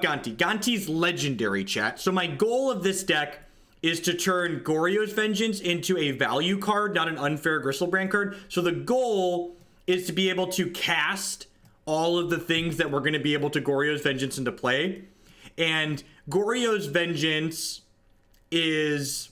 Gonti. Gonti's legendary, chat. So my goal of this deck is to turn Goryo's Vengeance into a value card, not an unfair Gristlebrand card. So the goal is to be able to cast all of the things that we're going to be able to Goryo's Vengeance into play. And Goryo's Vengeance is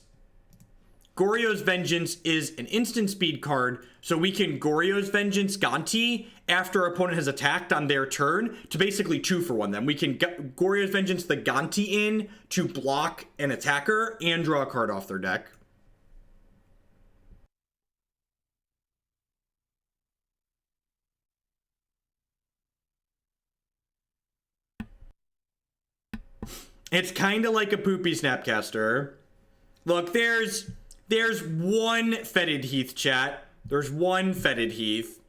an instant speed card, so we can Goryo's Vengeance Gonti after our opponent has attacked on their turn to basically 2-for-1 them. We can Goryo's Vengeance the Gonti in to block an attacker and draw a card off their deck. It's kind of like a poopy Snapcaster. Look, there's one Fetid Heath, chat. There's one Fetid Heath.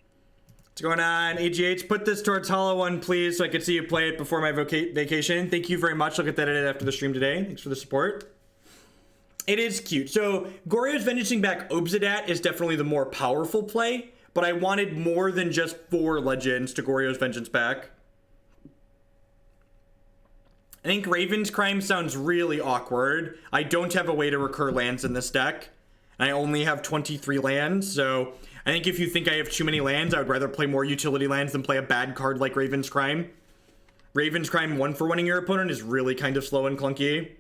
What's going on, AGH? Put this towards Hollow One, please, so I can see you play it before my vacation. Thank you very much. I'll get that edited after the stream today. Thanks for the support. It is cute. So, Goryo's Vengeancing back Obzedat is definitely the more powerful play, but I wanted more than just 4 legends to Goryo's Vengeance back. I think Raven's Crime sounds really awkward. I don't have a way to recur lands in this deck. I only have 23 lands, so I think if you think I have too many lands, I would rather play more utility lands than play a bad card like Raven's Crime. Raven's Crime 1-for-1ing your opponent is really kind of slow and clunky.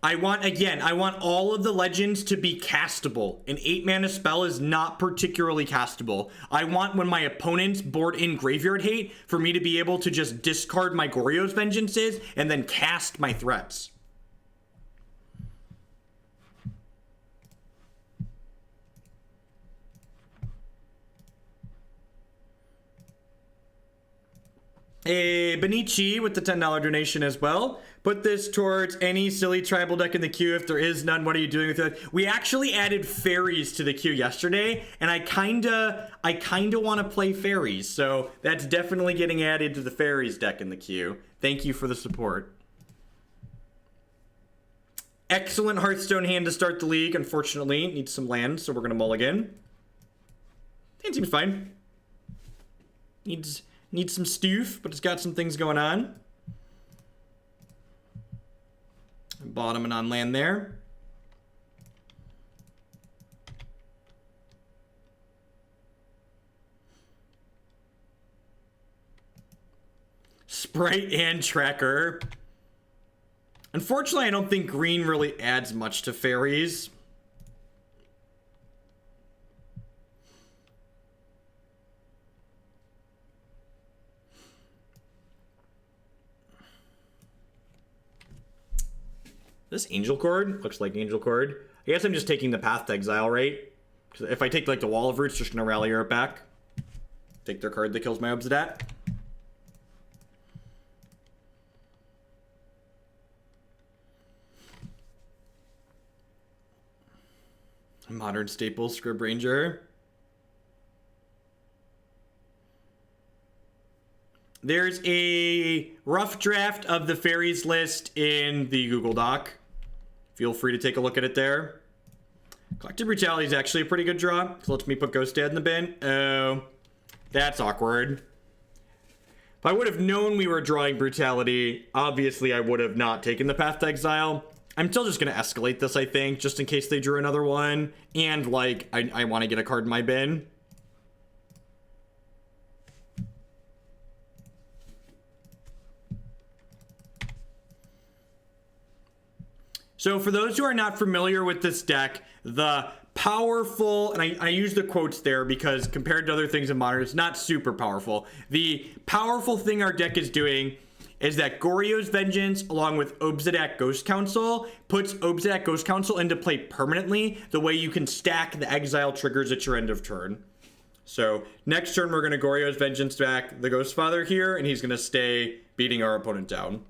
I want all of the legends to be castable. An 8-mana spell is not particularly castable. I want, when my opponents board in Graveyard Hate, for me to be able to just discard my Goryo's Vengeances and then cast my threats. A Benici with the $10 donation as well. Put this towards any silly tribal deck in the queue. If there is none, what are you doing with it? We actually added fairies to the queue yesterday, and I kinda want to play fairies, so that's definitely getting added to the fairies deck in the queue. Thank you for the support. Excellent Hearthstone hand to start the league. Unfortunately, needs some lands, so we're gonna mulligan. Hand seems fine. Needs some stoof, but it's got some things going on. Bottoming on land there. Sprite and Tracker. Unfortunately, I don't think green really adds much to fairies. This Angel Cord looks like Angel Cord. I guess I'm just taking the Path to Exile, right? Because if I take like the Wall of Roots, just gonna rally her back. Take their card that kills my Obzedat. Modern Staples, Scrib Ranger. There's a rough draft of the fairies list in the Google Doc. Feel free to take a look at it there. Collective Brutality is actually a pretty good draw. So lets me put Ghost Dad in the bin. Oh, that's awkward. If I would have known we were drawing Brutality, obviously I would have not taken the Path to Exile. I'm still just going to escalate this, I think, just in case they drew another one. And, like, I want to get a card in my bin. So for those who are not familiar with this deck, the powerful, and I use the quotes there because compared to other things in Modern, it's not super powerful. The powerful thing our deck is doing is that Goryo's Vengeance, along with Obzedat Ghost Council, puts Obzedat Ghost Council into play permanently, the way you can stack the Exile triggers at your end of turn. So next turn, we're going to Goryo's Vengeance back the Ghost Father here, and he's going to stay beating our opponent down.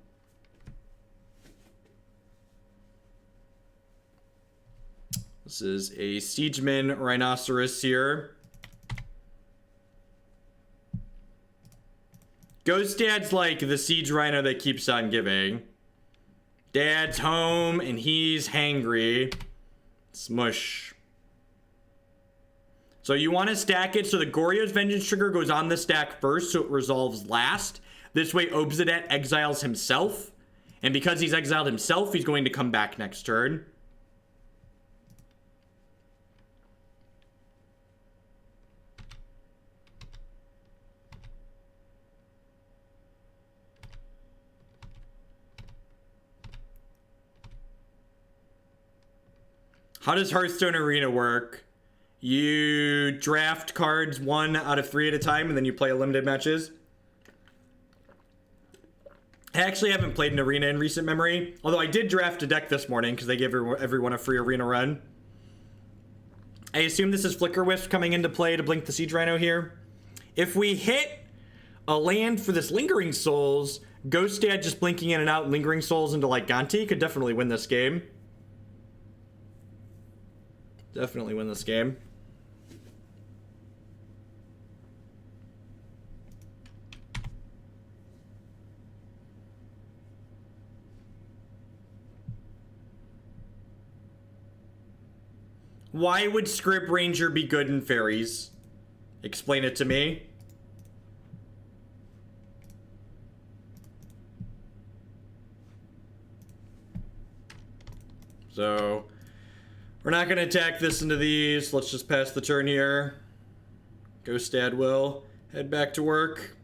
This is a Siegeman Rhinoceros here. Ghost Dad's like the Siege Rhino that keeps on giving. Dad's home and he's hangry. Smush. So you want to stack it so the Goryo's Vengeance trigger goes on the stack first, so it resolves last. This way Obzedat exiles himself. And because he's exiled himself, he's going to come back next turn. How does Hearthstone Arena work? You draft cards 1 out of 3 at a time, and then you play limited matches. I actually haven't played an arena in recent memory, although I did draft a deck this morning because they gave everyone a free arena run. I assume this is Flicker Wisp coming into play to blink the Siege Rhino here. If we hit a land for this Lingering Souls, Ghost Dad just blinking in and out Lingering Souls into like Gonti could definitely win this game. Definitely win this game. Why would Scrib Ranger be good in fairies? Explain it to me. So, we're not going to attack this into these. Let's just pass the turn here. Ghost Dad will head back to work.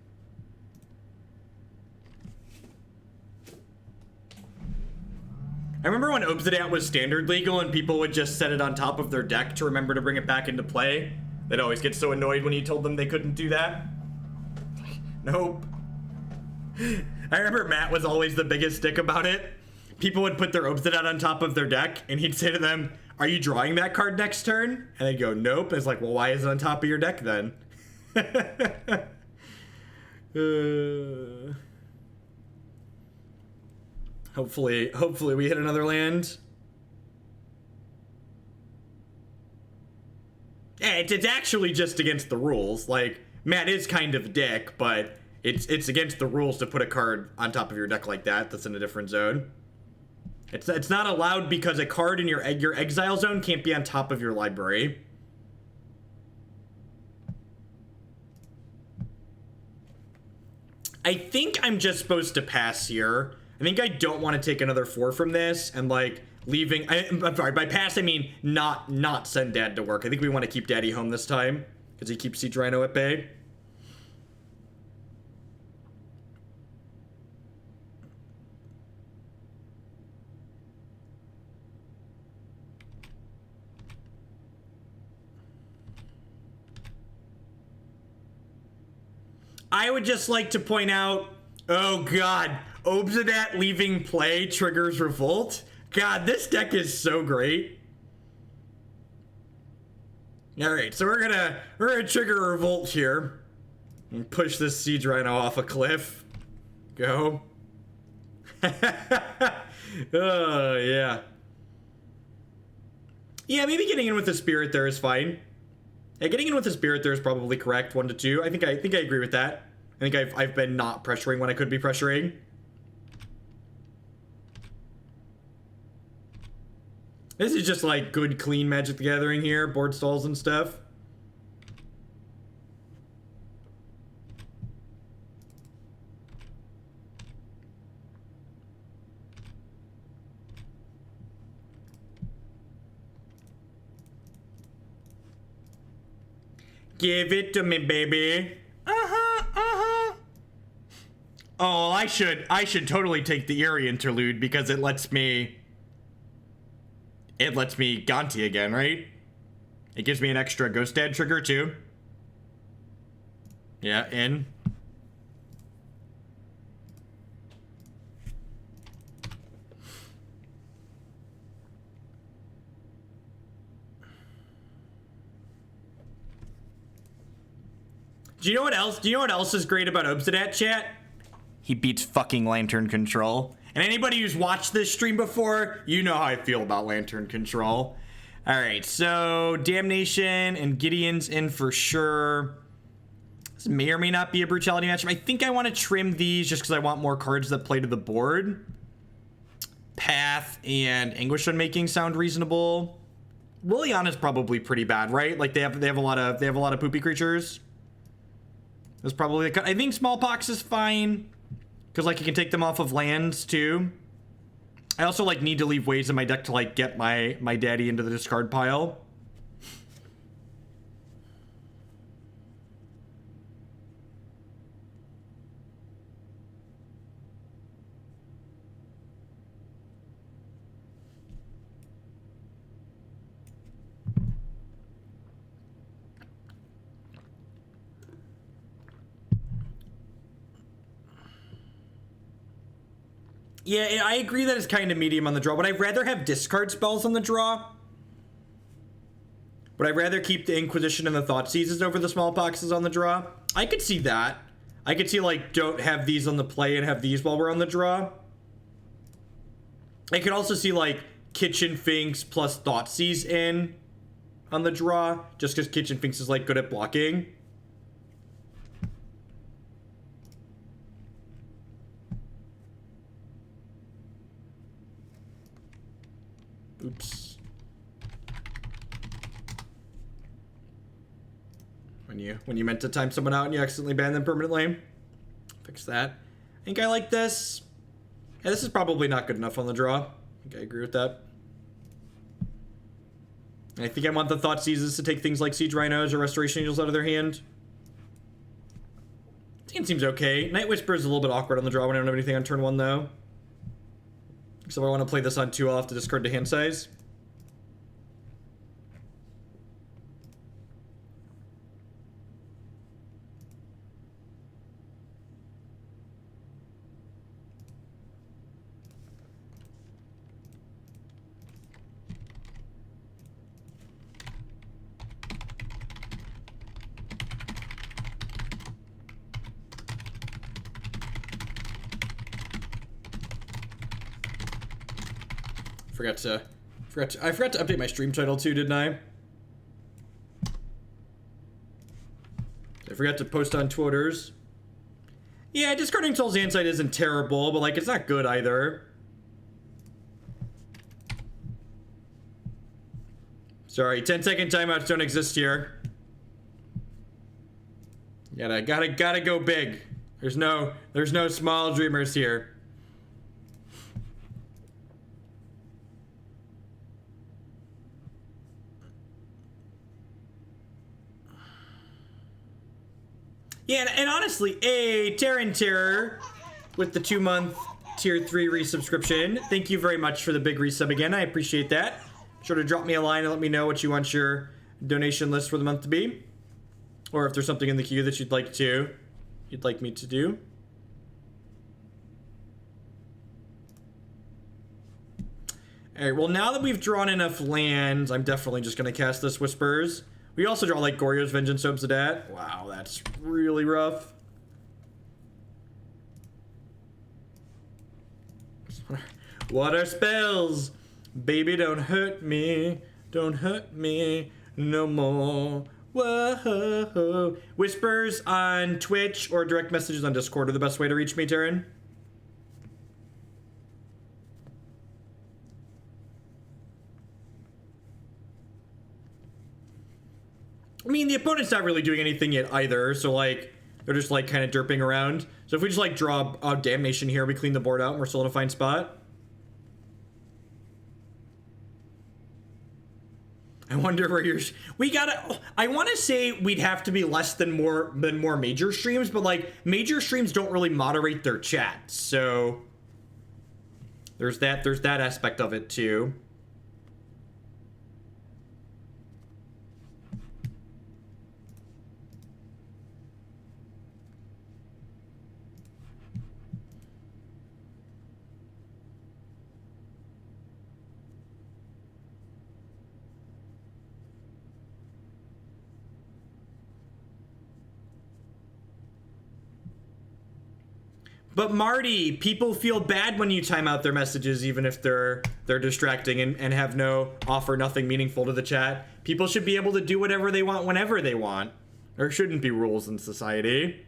I remember when Obzedat was standard legal and people would just set it on top of their deck to remember to bring it back into play. They'd always get so annoyed when you told them they couldn't do that. Nope. I remember Matt was always the biggest dick about it. People would put their Obzedat on top of their deck and he'd say to them, "Are you drawing that card next turn?" And they'd go, "Nope." And it's like, well, why is it on top of your deck then? Hopefully we hit another land. Yeah, it's actually just against the rules. Like, Matt is kind of a dick, but it's against the rules to put a card on top of your deck like that that's in a different zone. It's not allowed because a card in your exile zone can't be on top of your library. I think I'm just supposed to pass here. I think I don't want to take another 4 from this and like leaving. I'm sorry, by pass I mean not send Dad to work. I think we want to keep Daddy home this time because he keeps Siege Rhino at bay. I would just like to point out, oh god, Obzedat leaving play triggers Revolt. God, this deck is so great. Alright, so we're gonna trigger Revolt here and push this Siege Rhino off a cliff. Go. Oh yeah. Yeah, maybe getting in with the Spirit there is fine. Yeah, getting in with the Spirit there is probably correct. 1 to 2. I think I agree with that. I think I've been not pressuring when I could be pressuring. This is just like good, clean Magic the Gathering here, board stalls and stuff. Give it to me, baby. Oh, I should totally take the Eerie Interlude because it lets me Gonti again, right? It gives me an extra Ghost Dad trigger too. Yeah, in. Do you know what else? Do you know what else is great about Obzedat, chat? He beats fucking Lantern Control. And anybody who's watched this stream before, you know how I feel about Lantern Control. Alright, so Damnation and Gideon's in for sure. This may or may not be a Brutality matchup. I think I want to trim these just because I want more cards that play to the board. Path and Anguished Unmaking sound reasonable. Liliana's probably pretty bad, right? Like they have a lot of poopy creatures. That's probably I think Smallpox is fine because like you can take them off of lands too. I also like need to leave ways in my deck to like get my daddy into the discard pile. Yeah, I agree that it's kind of medium on the draw. Would I rather have discard spells on the draw? Would I rather keep the Inquisition and the Thoughtseizes over the Smallpoxes on the draw? I could see that. I could see, like, don't have these on the play and have these while we're on the draw. I could also see, like, Kitchen Finks plus Thoughtseize in on the draw, just because Kitchen Finks is, like, good at blocking. Oops. When you meant to time someone out and you accidentally ban them permanently. Fix that. I think I like this. Yeah, this is probably not good enough on the draw. I think I agree with that. I think I want the Thoughtseizes to take things like Siege Rhinos or Restoration Angels out of their hand. I think it seems okay. Night Whisper is a little bit awkward on the draw when I don't have anything on turn 1 though. So I want to play this on 2, I'll have to discard to hand size. I forgot to update my stream title too, didn't I? I forgot to post on Twitters. Yeah, discarding Soul's Insight isn't terrible, but like it's not good either. Sorry, 10-second timeouts don't exist here. Gotta go big. There's no small dreamers here. Yeah, and honestly, Terran Terror with the 2-month tier 3 resubscription. Thank you very much for the big resub again. I appreciate that. Be sure to drop me a line and let me know what you want your donation list for the month to be, or if there's something in the queue that you'd like me to do. All right. Well, now that we've drawn enough lands, I'm definitely just gonna cast this Whispers. We also draw like Goryo's Vengeance, Obzedat. Wow, that's really rough. What are spells? Baby, don't hurt me. Don't hurt me no more. Whoa. Whispers on Twitch or direct messages on Discord are the best way to reach me, Taryn. I mean, the opponent's not really doing anything yet either, so like they're just like kind of derping around. So if we just like draw Damnation here, we clean the board out and we're still in a fine spot. I wonder where you're. I want to say we'd have to be less than more major streams, but like major streams don't really moderate their chat, so there's that aspect of it too. But Marty, people feel bad when you time out their messages, even if they're distracting and have offer nothing meaningful to the chat. People should be able to do whatever they want whenever they want. There shouldn't be rules in society.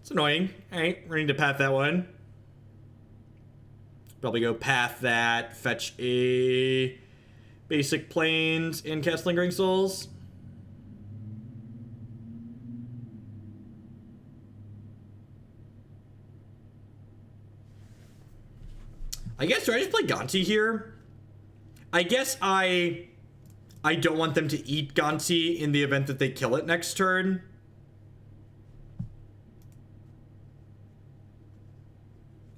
It's annoying. All right, we're going to path that one. Probably go path that, fetch a basic plains, and cast Lingering Souls. I guess, do I just play Gonti here? I guess I don't want them to eat Gonti in the event that they kill it next turn.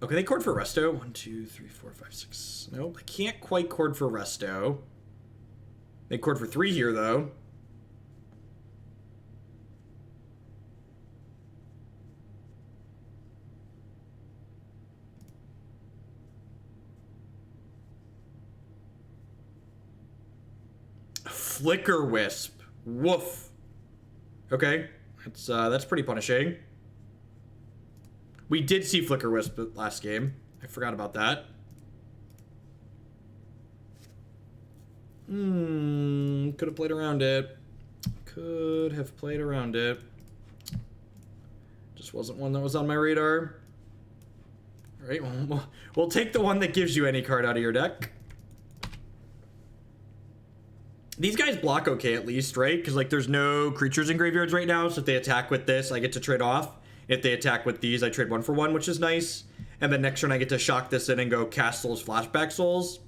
Okay, they chord for Resto. 1, 2, 3, 4, 5, 6. Nope, I can't quite chord for Resto. They chord for 3 here, though. Flicker Wisp. Woof. Okay, that's pretty punishing. We did see Flicker Wisp last game. I forgot about that. Could have played around it. Could have played around it. Just wasn't one that was on my radar. All right, we'll take the one that gives you any card out of your deck. These guys block okay at least, right? Because like there's no creatures in graveyards right now, so if they attack with this, I get to trade off. If they attack with these, I trade 1 for 1, which is nice. And then next turn I get to shock this in and go cast Souls, Flashback Souls.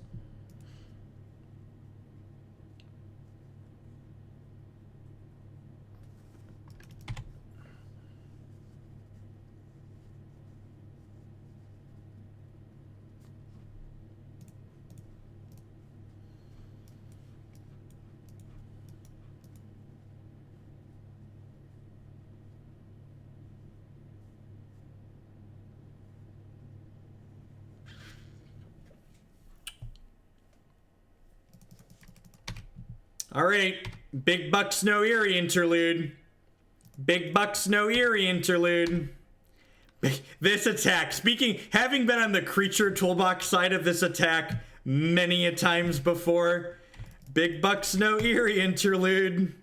All right, Big Buck Snow Eerie interlude. Big Buck Snow Eerie interlude. This attack, having been on the creature toolbox side of this attack many a times before, Big Buck Snow Eerie interlude.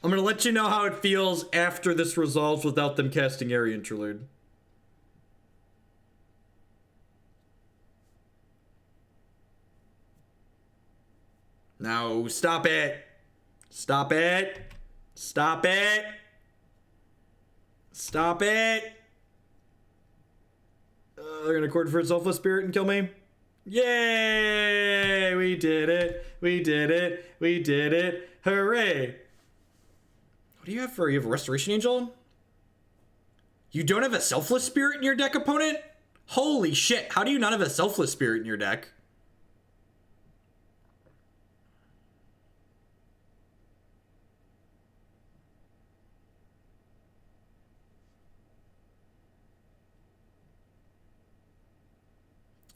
I'm gonna let you know how it feels after this resolves without them casting Eerie interlude. No, stop it. Stop it. Stop it. Stop it. They're gonna chord for Selfless Spirit and kill me. Yay! We did it. We did it. We did it. Hooray. What do you have for, you have a Restoration Angel? You don't have a Selfless Spirit in your deck, opponent? Holy shit, how do you not have a Selfless Spirit in your deck?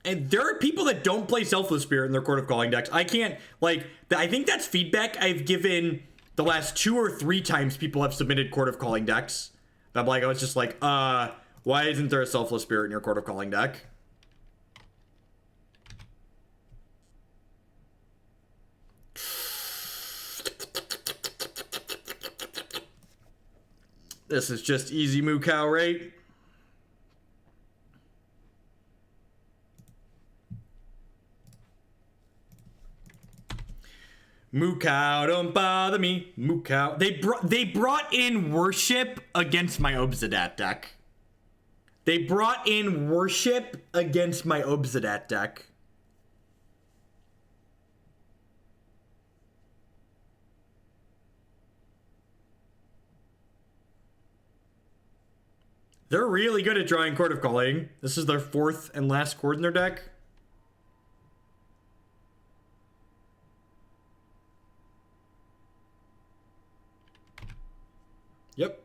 And there are people that don't play Selfless Spirit in their Court of Calling decks. I can't, like, I think that's feedback I've given the last 2 or 3 times people have submitted Court of Calling decks. I'm like, I was just like, why isn't there a Selfless Spirit in your Court of Calling deck? This is just easy moo cow, right? Moo cow, don't bother me. Moo cow. They brought in worship against my Obzedat deck. They brought in worship against my Obzedat deck. They're really good at drawing Court of Calling. This is their 4th and last chord in their deck. Yep.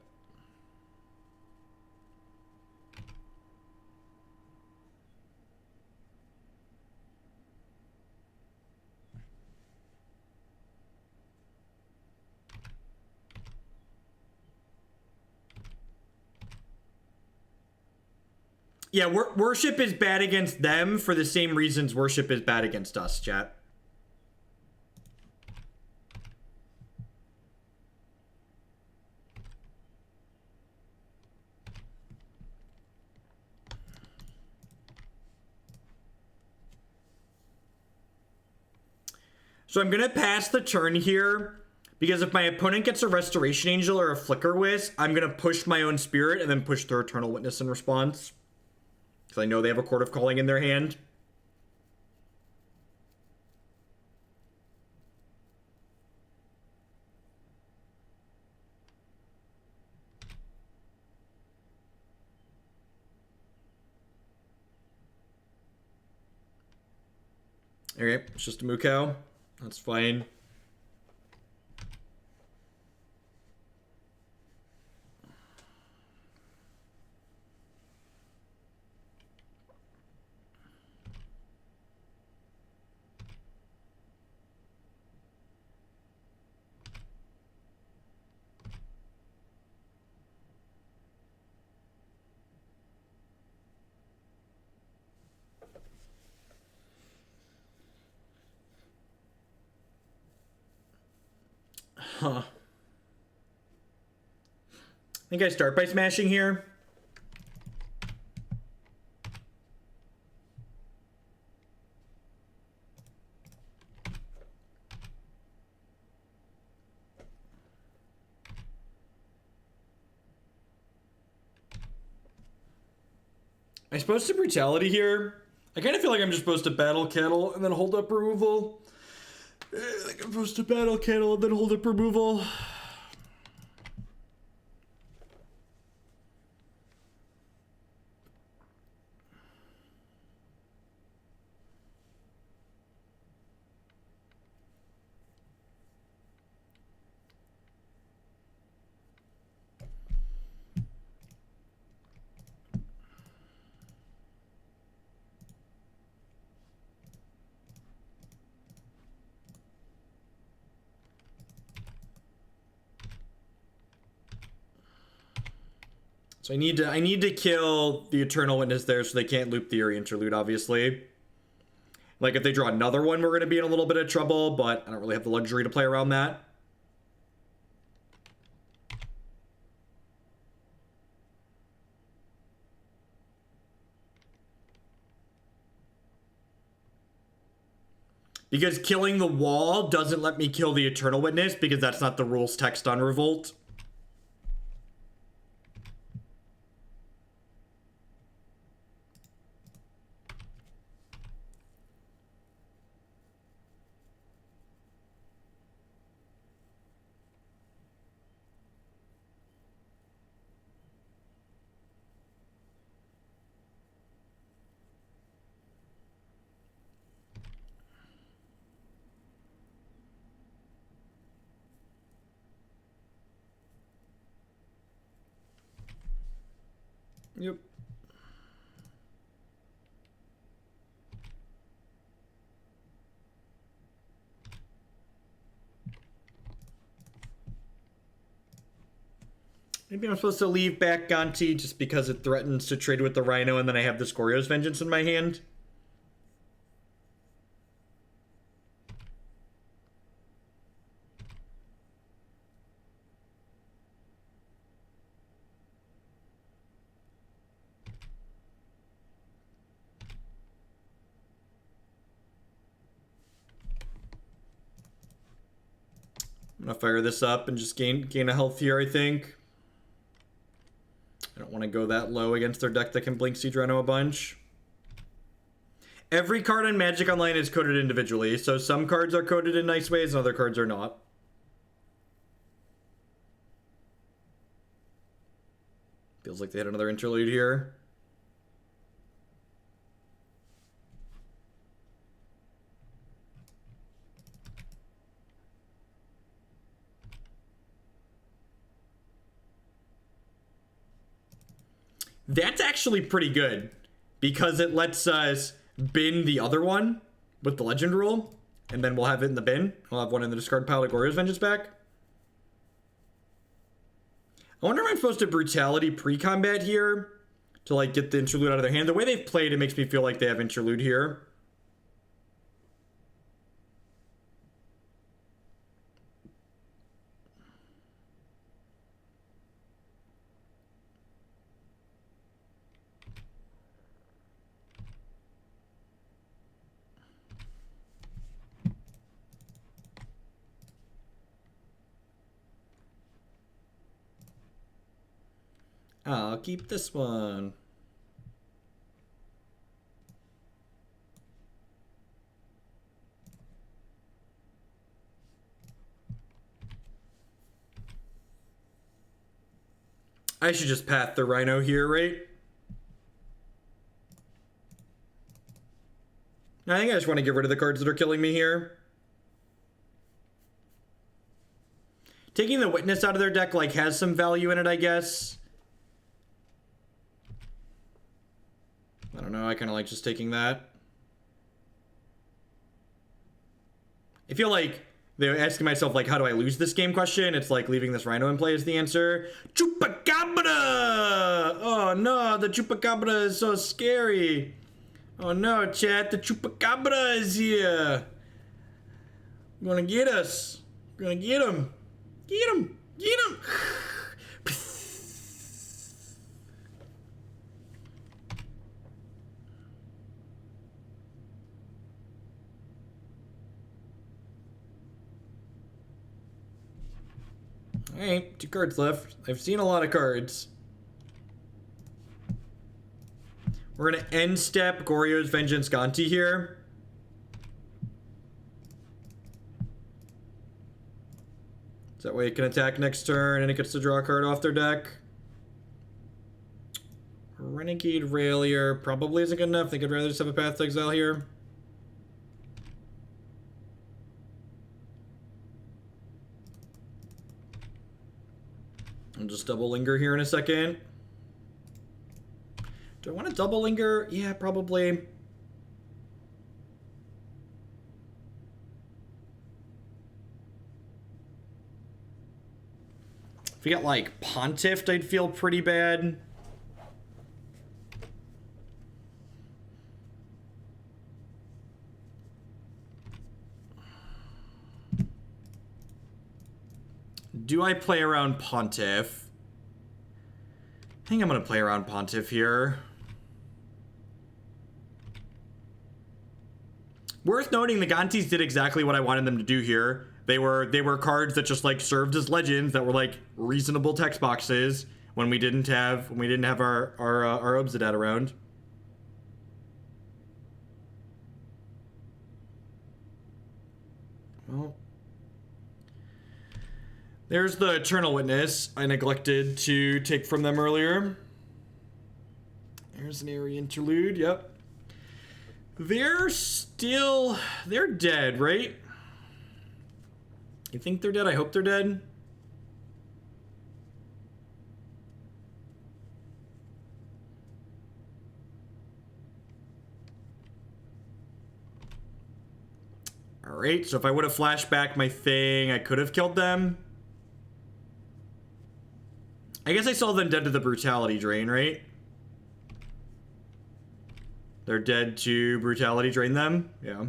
Yeah, worship is bad against them for the same reasons worship is bad against us, chat. So I'm going to pass the turn here, because if my opponent gets a Restoration Angel or a Flicker Wisp, I'm going to push my own Spirit and then push their Eternal Witness in response. Because I know they have a Court of Calling in their hand. Okay, it's just a Mukau. That's fine. Huh. I think I start by smashing here. Am I supposed to Brutality here? I kind of feel like I'm just supposed to Battle Kettle and then hold up removal. Like I'm supposed to Battle Kettle and then hold up removal. So I need to kill the Eternal Witness there so they can't loop the Eerie Interlude, obviously. Like, if they draw another one, we're going to be in a little bit of trouble, but I don't really have the luxury to play around that. Because killing the wall doesn't let me kill the Eternal Witness, because that's not the rules text on Revolt. Yep. Maybe I'm supposed to leave back Gonti just because it threatens to trade with the Rhino and then I have this Goryo's Vengeance in my hand. I'm gonna fire this up and just gain a health here, I think. I don't want to go that low against their deck that can blink Siege Rhino a bunch. Every card on Magic Online is coded individually, so some cards are coded in nice ways and other cards are not. Feels like they had another interlude here. That's actually pretty good because it lets us bin the other one with the legend rule, and then we'll have it in the bin. We'll have one in the discard pile of Goryo's Vengeance back. I wonder if I'm supposed to Brutality pre-combat here to like get the interlude out of their hand. The way they've played, it makes me feel like they have interlude here. I'll keep this one. I should just path the Rhino here, right? I think I just want to get rid of the cards that are killing me here. Taking the Witness out of their deck, like, has some value in it, I guess. I don't know, I kind of like just taking that. I feel like they're asking myself, like, how do I lose this game question? It's like leaving this Rhino in play is the answer. Chupacabra! Oh no, the Chupacabra is so scary. Oh no, chat, the Chupacabra is here. Gonna get us. Gonna get him. Get him. Get him. Alright, 2 cards left. I've seen a lot of cards. We're gonna end step Goryo's Vengeance Gonti here. So that way it can attack next turn and it gets to draw a card off their deck. Renegade Railier probably isn't good enough. They could rather just have a Path to Exile here. I'll just double linger here in a second. Do I want to double linger? Yeah, probably. If we got like Pontiffed, I'd feel pretty bad. Do I play around Pontiff? I think I'm gonna play around Pontiff here. Worth noting, the Gontis did exactly what I wanted them to do here. They were cards that just like served as legends that were like reasonable text boxes when we didn't have our Obzedat around. Well, there's the Eternal Witness I neglected to take from them earlier. There's an Airy Interlude, yep. They're dead, right? You think they're dead? I hope they're dead. Alright, so if I would have flashed back my thing, I could have killed them. I guess I saw them dead to the Brutality Drain, right? They're dead to Brutality Drain them? Yeah.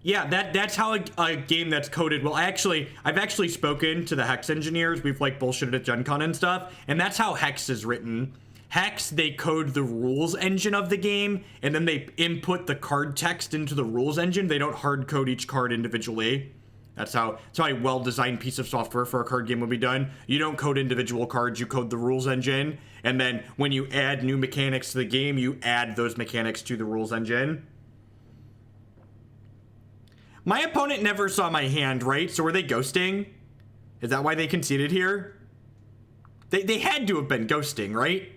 Yeah, that's how a game that's coded. Well, I've actually spoken to the Hex engineers. We've like bullshitted at Gen Con and stuff, and that's how Hex is written. Hex, they code the rules engine of the game, and then they input the card text into the rules engine. They don't hard code each card individually. That's how a well-designed piece of software for a card game would be done. You don't code individual cards, you code the rules engine, and then when you add new mechanics to the game, you add those mechanics to the rules engine. My opponent never saw my hand, right? So were they ghosting? Is that why they conceded here? They had to have been ghosting, right?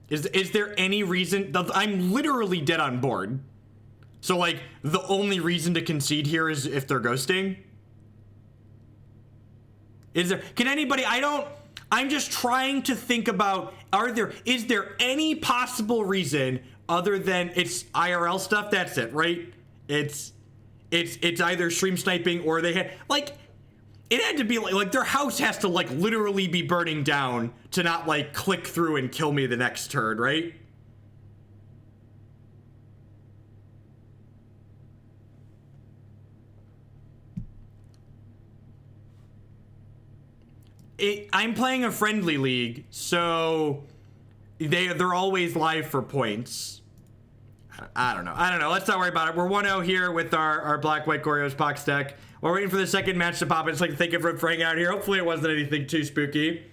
Is there any reason? I'm literally dead on board. So, like, the only reason to concede here is if they're ghosting? Can anybody, I'm just trying to think about, is there any possible reason other than it's IRL stuff? That's it, right? It's either stream sniping or they had, like, it had to be like their house has to like literally be burning down to not like click through and kill me the next turn, right? I'm playing a friendly league, so they're always live for points. I don't know. Let's not worry about it. We're 1-0 here with our Black-White Goryo's Pox deck. We're waiting for the second match to pop. I'd just like to thank everyone for hanging out here. Hopefully it wasn't anything too spooky.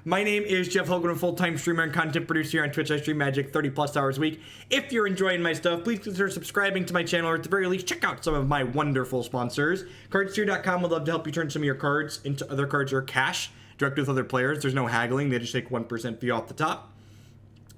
My name is Jeff Hogan, a full-time streamer and content producer here on Twitch. I stream Magic 30+ hours a week. If you're enjoying my stuff, please consider subscribing to my channel, or at the very least, check out some of my wonderful sponsors. Cardsteer.com would love to help you turn some of your cards into other cards or cash directly with other players. There's no haggling. They just take 1% fee off the top.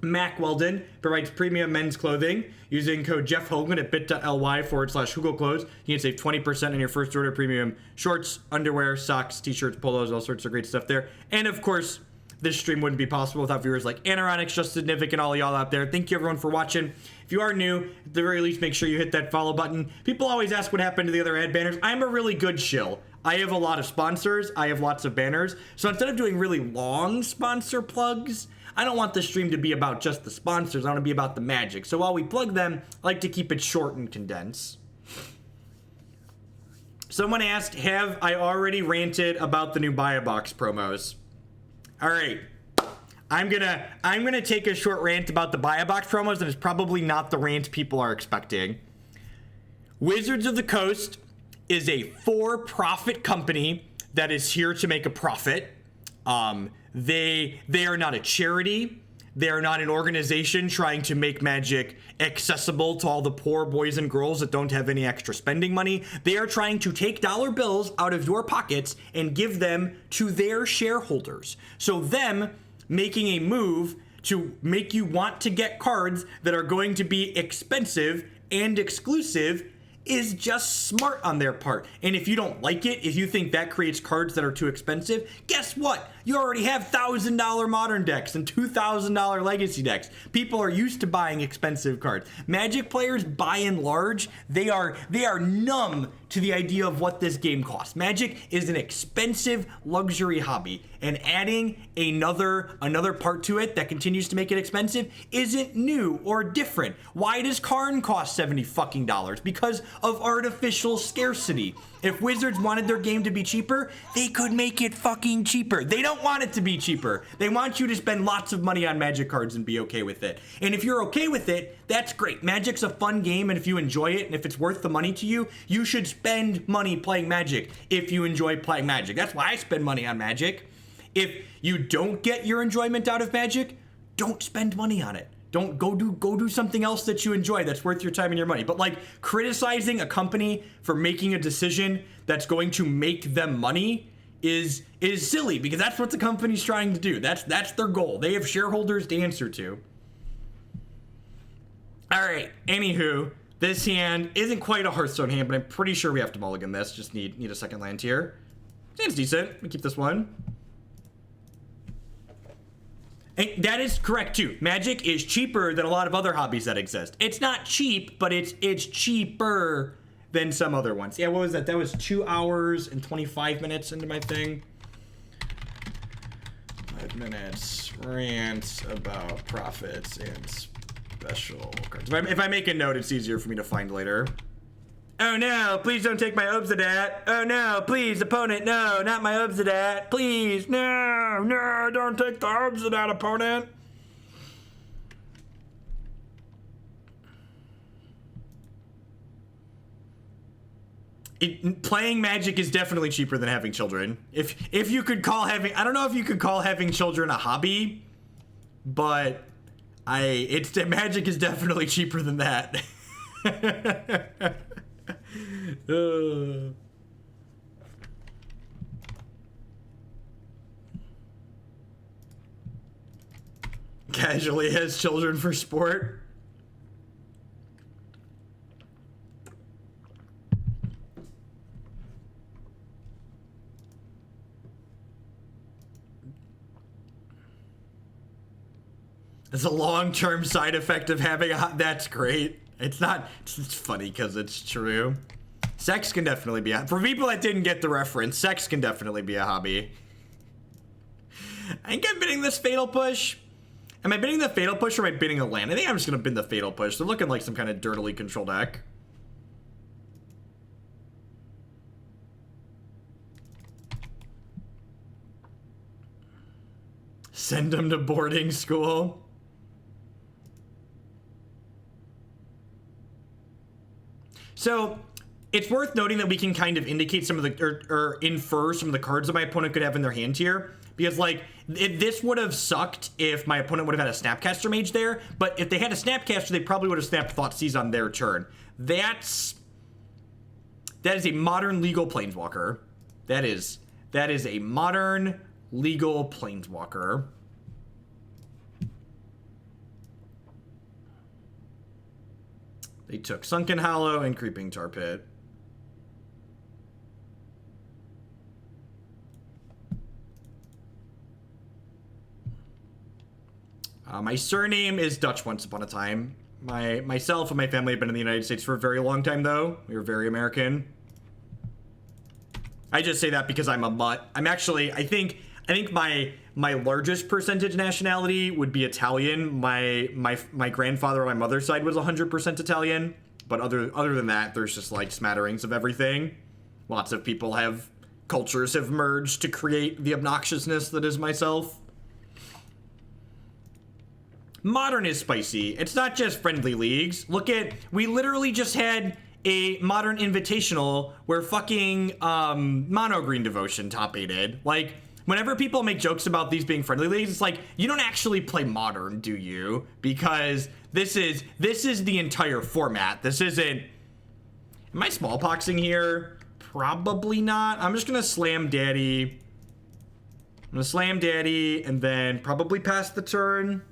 Mac Weldon provides premium men's clothing. Using code Jeff Hogan at bit.ly/HugoClothes, you can save 20% on your first order. Premium shorts, underwear, socks, t-shirts, polos, all sorts of great stuff there. And of course, this stream wouldn't be possible without viewers like Anoronics, Just Significant, all y'all out there. Thank you everyone for watching. If you are new, at the very least, make sure you hit that follow button. People always ask what happened to the other ad banners. I'm a really good shill. I have a lot of sponsors. I have lots of banners. So instead of doing really long sponsor plugs, I don't want the stream to be about just the sponsors. I want to be about the magic. So while we plug them, I like to keep it short and condensed. Someone asked, have I already ranted about the new Buy a Box promos? All right. I'm gonna take a short rant about the Buy a Box promos, and it's probably not the rant people are expecting. Wizards of the Coast is a for-profit company that is here to make a profit. They are not a charity. They are not an organization trying to make Magic accessible to all the poor boys and girls that don't have any extra spending money. They are trying to take dollar bills out of your pockets and give them to their shareholders. So them making a move to make you want to get cards that are going to be expensive and exclusive is just smart on their part. And if you don't like it, if you think that creates cards that are too expensive, guess what? You already have $1,000 modern decks and $2,000 legacy decks. People are used to buying expensive cards. Magic players, by and large, they are numb to the idea of what this game costs. Magic is an expensive luxury hobby, and adding another part to it that continues to make it expensive isn't new or different. Why does Karn cost $70 because of artificial scarcity? If Wizards wanted their game to be cheaper, they could make it fucking cheaper. They don't want it to be cheaper. They want you to spend lots of money on Magic cards and be okay with it. And if you're okay with it, that's great. Magic's a fun game, and if you enjoy it and if it's worth the money to you, you should spend money playing Magic if you enjoy playing Magic. That's why I spend money on Magic. If you don't get your enjoyment out of Magic, don't spend money on it. Don't go do something else that you enjoy that's worth your time and your money. But like criticizing a company for making a decision that's going to make them money is silly, because that's what the company's trying to do. That's their goal. They have shareholders to answer to. All right. Anywho, this hand isn't quite a Hearthstone hand, but I'm pretty sure we have to mulligan this. Just need a second land here. It's decent. We keep this one. And that is correct too. Magic is cheaper than a lot of other hobbies that exist. It's not cheap, but it's cheaper than some other ones. Yeah, what was that? That was 2 hours and 25 minutes into my thing. 5 minutes rant about profits and special cards. If I make a note, it's easier for me to find later. Oh no, please don't take my Obzedat. Oh no, please, opponent, no, not my Obzedat. Please, no, don't take the Obzedat, opponent. Playing Magic is definitely cheaper than having children. If you could call having, I don't know if you could call having children a hobby, but Magic is definitely cheaper than that. Casually has children for sport. It's a long-term side effect of having that's great. It's funny because it's true. Sex can definitely be for people that didn't get the reference, sex can definitely be a hobby. I think I'm bidding this Fatal Push. Am I bidding the Fatal Push or am I bidding a land? I think I'm just gonna bid the Fatal Push. They're looking like some kind of dirtily controlled deck. Send them to boarding school. So it's worth noting that we can kind of indicate some of the, or infer some of the cards that my opponent could have in their hand here. Because, like, this would have sucked if my opponent would have had a Snapcaster Mage there. But if they had a Snapcaster, they probably would have snapped Thoughtseize on their turn. That is a modern legal Planeswalker. That is a modern legal Planeswalker. They took Sunken Hollow and Creeping Tar Pit. My surname is Dutch once upon a time. Myself and my family have been in the United States for a very long time, though. We are very American. I just say that because I'm a mutt. I'm actually, I think my largest percentage nationality would be Italian. My grandfather on my mother's side was 100% Italian. But other than that, there's just like smatterings of everything. Lots of people cultures have merged to create the obnoxiousness that is myself. Modern is spicy. It's not just friendly leagues. We literally just had a modern invitational where fucking Mono Green Devotion top 8'd. Like, whenever people make jokes about these being friendly leagues, it's like, you don't actually play Modern, do you? Because this is the entire format. This isn't... Am I smallpoxing here? Probably not. I'm just gonna slam Daddy. I'm gonna slam Daddy and then probably pass the turn.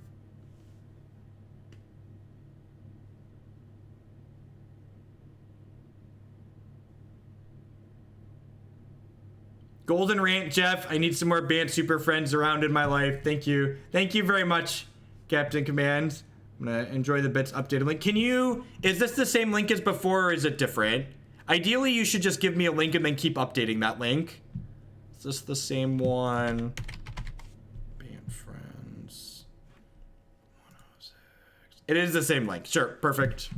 Golden Rant, Jeff. I need some more Bant Super Friends around in my life. Thank you. Thank you very much, Captain Command. I'm gonna enjoy the bits updated link. Is this the same link as before or is it different? Ideally, you should just give me a link and then keep updating that link. Is this the same one? Bant Friends. 106. It is the same link. Sure, perfect.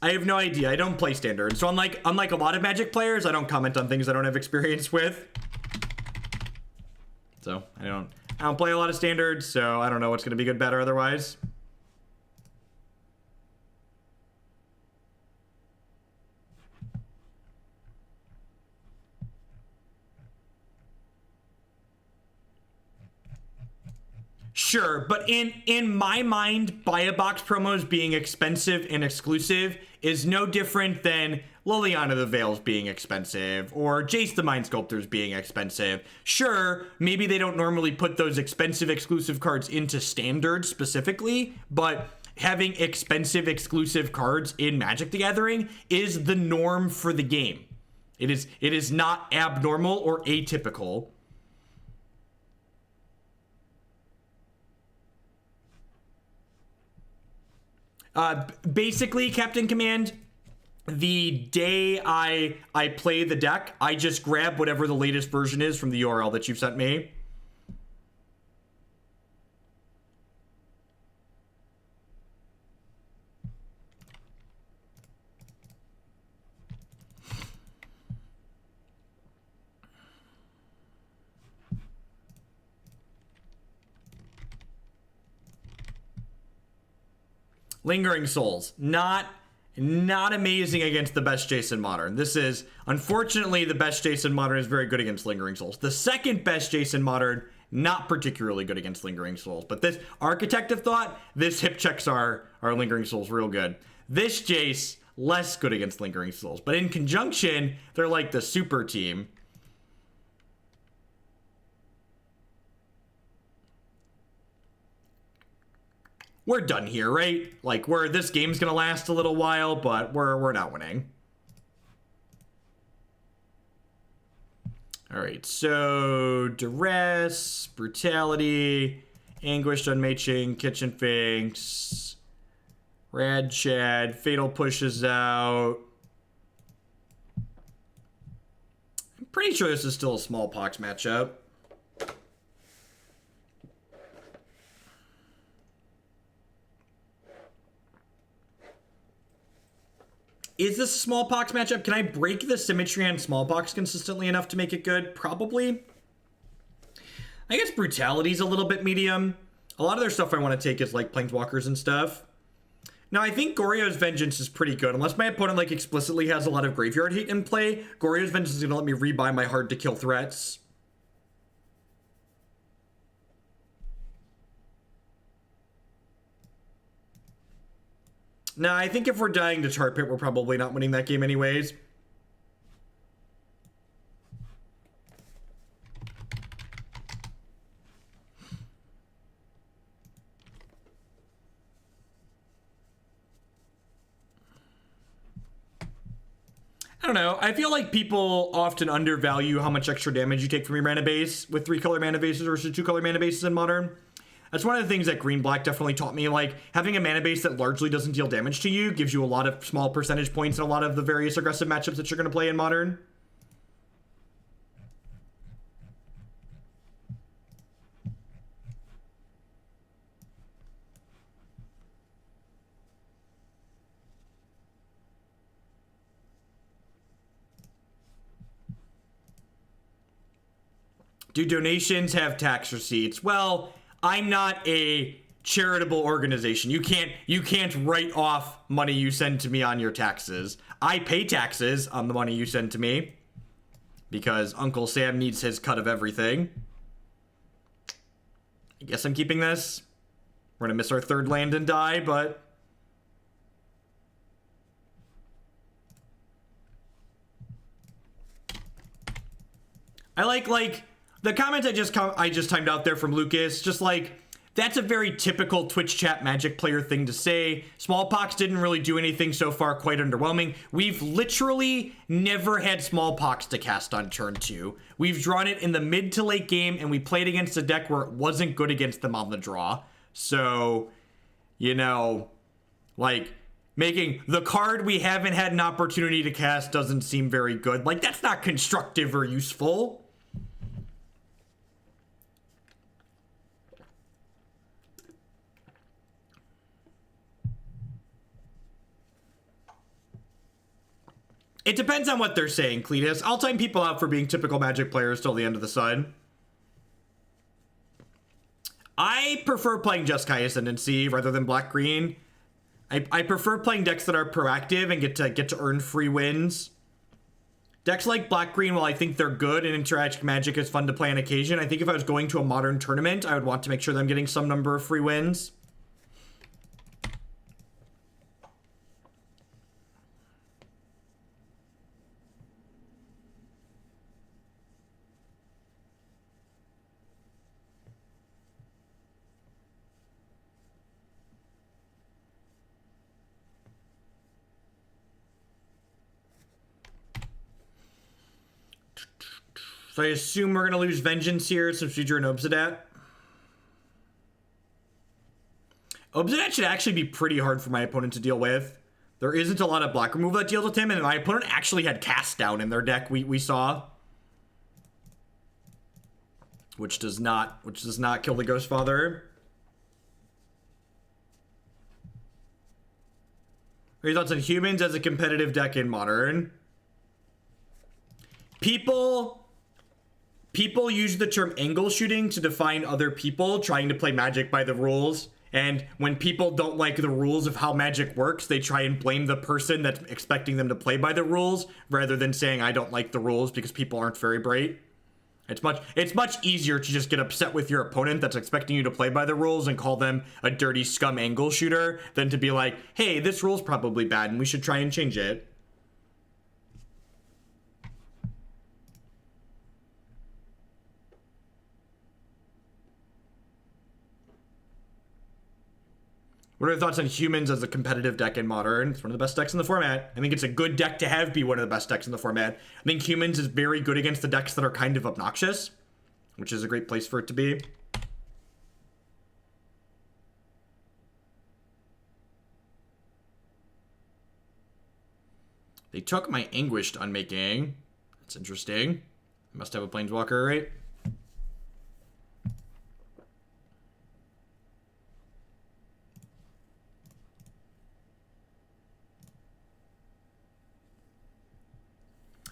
I have no idea. I don't play Standard. So unlike a lot of Magic players, I don't comment on things I don't have experience with. So I don't play a lot of Standards, so I don't know what's going to be good, bad, or otherwise. Sure, but in my mind, buy a box promos being expensive and exclusive is no different than Liliana the Veils being expensive or Jace the Mind Sculptors being expensive. Sure, maybe they don't normally put those expensive exclusive cards into Standard specifically, but having expensive exclusive cards in Magic the Gathering is the norm for the game. It is not abnormal or atypical. Basically, Captain Command, the day I play the deck, I just grab whatever the latest version is from the URL that you've sent me. Lingering Souls, not amazing against the best Jason Modern. This is, unfortunately, the best Jason Modern is very good against Lingering Souls. The second best Jason Modern, not particularly good against Lingering Souls. But this Architect of Thought, this hip checks our Lingering Souls real good. This Jace, less good against Lingering Souls. But in conjunction, they're like the super team. We're done here, right? Like, this game's gonna last a little while, but we're not winning. All right, so Duress, Brutality, Anguished Unmaking, Kitchen Finks, Rad Chad, Fatal Pushes out. I'm pretty sure this is still a Smallpox matchup. Is this a Smallpox matchup? Can I break the symmetry on Smallpox consistently enough to make it good? Probably. I guess Brutality's a little bit medium. A lot of their stuff I want to take is like Planeswalkers and stuff. Now, I think Goryo's Vengeance is pretty good. Unless my opponent like explicitly has a lot of graveyard hate in play, Goryo's Vengeance is going to let me rebuy my hard-to-kill threats. Nah, I think if we're dying to Tar Pit, we're probably not winning that game anyways. I don't know. I feel like people often undervalue how much extra damage you take from your mana base with 3-color mana bases versus 2-color mana bases in Modern. That's one of the things that Green-Black definitely taught me. Like, having a mana base that largely doesn't deal damage to you gives you a lot of small percentage points in a lot of the various aggressive matchups that you're going to play in Modern. Do donations have tax receipts? Well, I'm not a charitable organization. You can't write off money you send to me on your taxes. I pay taxes on the money you send to me because Uncle Sam needs his cut of everything. I guess I'm keeping this. We're gonna miss our third land and die, but I like the comment I just timed out there from Lucas, just like, that's a very typical Twitch chat Magic player thing to say. Smallpox didn't really do anything so far, quite underwhelming. We've literally never had Smallpox to cast on turn 2. We've drawn it in the mid to late game, and we played against a deck where it wasn't good against them on the draw. So, you know, like, making the card we haven't had an opportunity to cast doesn't seem very good. Like, that's not constructive or useful. It depends on what they're saying, Cletus. I'll time people out for being typical Magic players till the end of the sun. I prefer playing Jeskai Ascendancy rather than Black-Green. I prefer playing decks that are proactive and get to earn free wins. Decks like Black-Green, while I think they're good and Interact Magic is fun to play on occasion, I think if I was going to a Modern tournament, I would want to make sure that I'm getting some number of free wins. So I assume we're going to lose Vengeance here since we drew an Obzedat. Obzedat should actually be pretty hard for my opponent to deal with. There isn't a lot of black removal that deals with him, and my opponent actually had Cast Down in their deck, we saw. Which does not kill the Ghost Father. What are your thoughts on humans as a competitive deck in Modern? People use the term angle shooting to define other people trying to play Magic by the rules. And when people don't like the rules of how Magic works, they try and blame the person that's expecting them to play by the rules, rather than saying, I don't like the rules because people aren't very bright. It's much easier to just get upset with your opponent that's expecting you to play by the rules and call them a dirty scum angle shooter than to be like, hey, this rule's probably bad and we should try and change it. What are your thoughts on humans as a competitive deck in Modern? It's one of the best decks in the format. I think it's a good deck to have be one of the best decks in the format. I think humans is very good against the decks that are kind of obnoxious, which is a great place for it to be. They took my Anguished Unmaking. That's interesting. I must have a Planeswalker, right?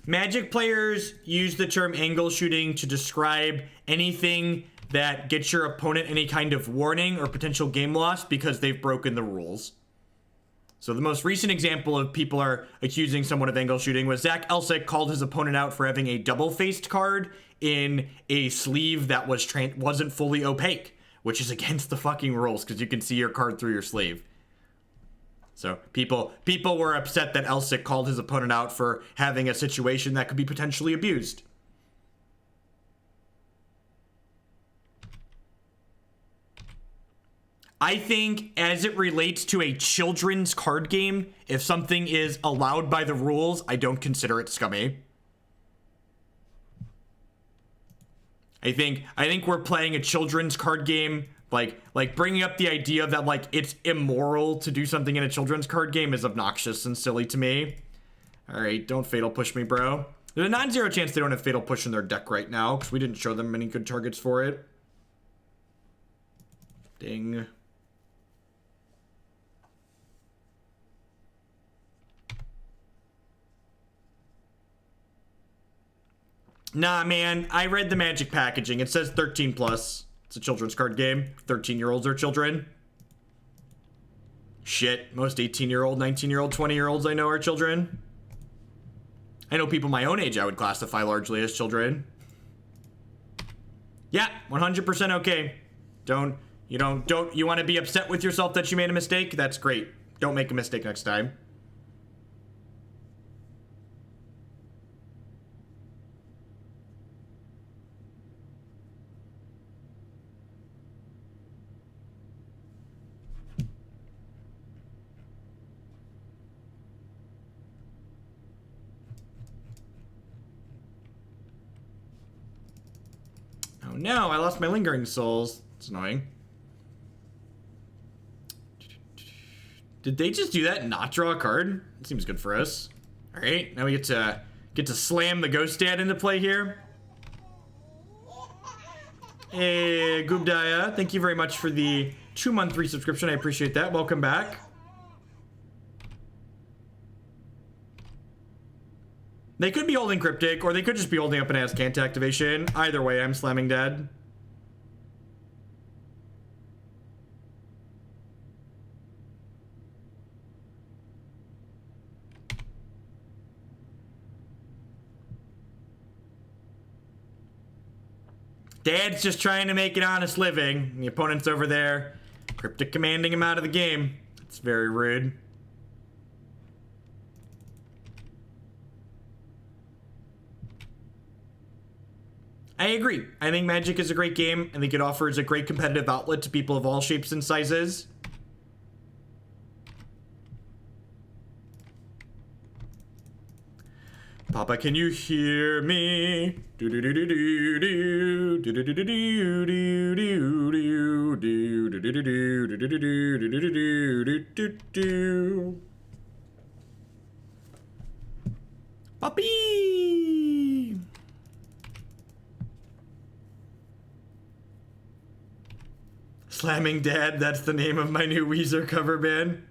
Magic players use the term angle shooting to describe anything that gets your opponent any kind of warning or potential game loss because they've broken the rules. So the most recent example of people are accusing someone of angle shooting was Zach Elsick called his opponent out for having a double-faced card in a sleeve that wasn't fully opaque, which is against the fucking rules because you can see your card through your sleeve. So people were upset that Elsick called his opponent out for having a situation that could be potentially abused. I think as it relates to a children's card game, if something is allowed by the rules, I don't consider it scummy. I think we're playing a children's card game. Like bringing up the idea that like it's immoral to do something in a children's card game is obnoxious and silly to me. All right, don't fatal push me, bro. There's a non-zero chance they don't have fatal push in their deck right now because we didn't show them any good targets for it. Ding. Nah, man, I read the Magic packaging. It says 13 plus. It's a children's card game. 13-year-olds are children. Shit, most 18-year-old, 19-year-old, 20-year-olds I know are children. I know people my own age I would classify largely as children. Yeah, 100% okay. You want to be upset with yourself that you made a mistake? That's great. Don't make a mistake next time. Oh no, I lost my Lingering Souls. It's annoying. Did they just do that and not draw a card? It seems good for us. All right, now we get to slam the Ghost Dad into play here. Hey, Gubdaya, thank you very much for the 2-month resubscription. I appreciate that. Welcome back. They could be holding Cryptic, or they could just be holding up an Azcant activation. Either way, I'm slamming Dad. Dad's just trying to make an honest living. The opponent's over there, Cryptic commanding him out of the game. It's very rude. I agree. I think Magic is a great game. I think it offers a great competitive outlet to people of all shapes and sizes. Papa, can you hear me? Do do do do do do do do do do do do do do do do do. Puppy. Slamming Dad, that's the name of my new Weezer cover band.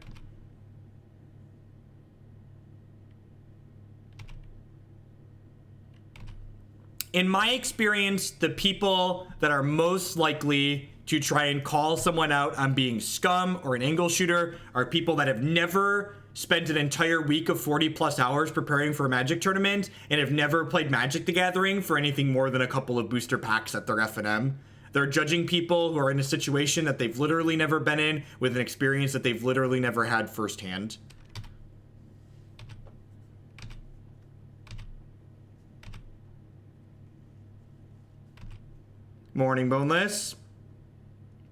In my experience, the people that are most likely to try and call someone out on being scum or an angle shooter are people that have never spent an entire week of 40 plus hours preparing for a Magic tournament and have never played Magic the Gathering for anything more than a couple of booster packs at their F&M. They're judging people who are in a situation that they've literally never been in with an experience that they've literally never had firsthand. Morning, Boneless.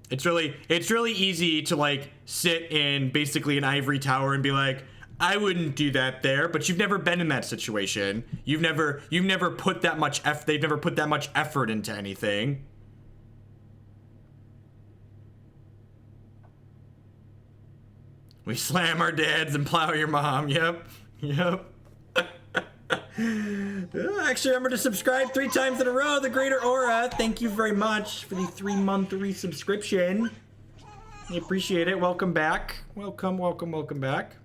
It's really easy to like sit in basically an ivory tower and be like, I wouldn't do that there, but you've never been in that situation. You've never put that much they've never put that much effort into anything. We slam our dads and plow your mom. Yep. Actually, remember to subscribe 3 times in a row. The Greater Aura, thank you very much for the 3-month resubscription. I appreciate it. Welcome back. Welcome back.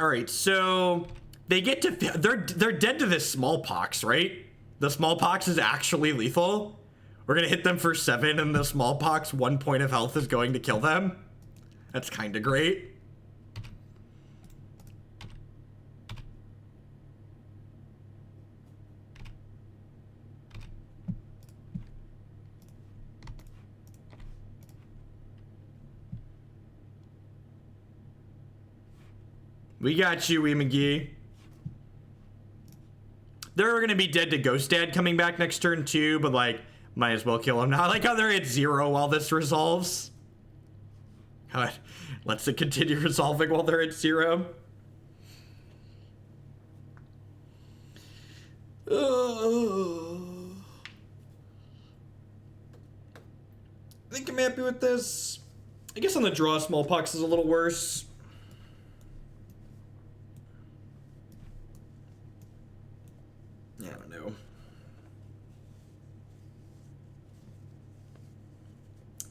All right, so they get to they're dead to this smallpox, right? The smallpox is actually lethal. We're gonna hit them for 7, and the smallpox 1 point of health is going to kill them. That's kind of great. We got you, Wee McGee. They're gonna be dead to Ghost Dad coming back next turn too, but like, might as well kill him now. I like how they're at 0 while this resolves. God, let's it continue resolving while they're at 0. I think I'm happy with this. I guess on the draw, Smallpox is a little worse. I don't know.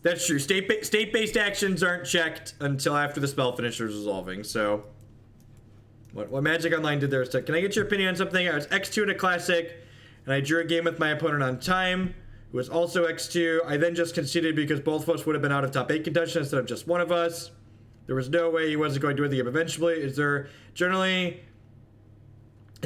That's true. State-based actions aren't checked until after the spell finishes resolving, so... What Magic Online did there is can I get your opinion on something? I was X2 in a Classic, and I drew a game with my opponent on time, who was also X2. I then just conceded because both of us would have been out of top 8 contention instead of just one of us. There was no way he wasn't going to win the game eventually. Is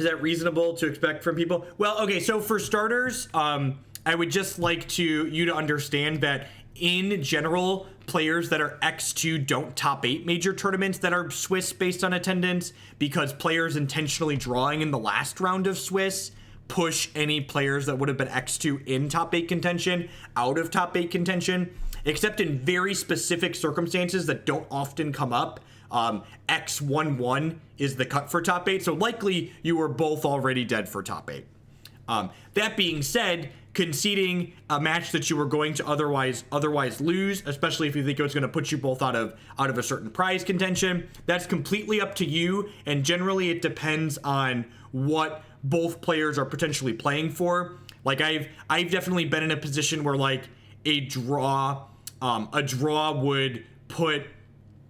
that reasonable to expect from people? Well, okay, so for starters, I would just like you to understand that in general, players that are X2 don't top 8 major tournaments that are Swiss based on attendance, because players intentionally drawing in the last round of Swiss push any players that would have been X2 in top 8 contention out of top 8 contention, except in very specific circumstances that don't often come up. X11 is the cut for top 8, so likely you were both already dead for top 8. That being said, conceding a match that you were going to otherwise lose, especially if you think it was going to put you both out of a certain prize contention, that's completely up to you, and generally it depends on what both players are potentially playing for. Like I've definitely been in a position where like a draw would put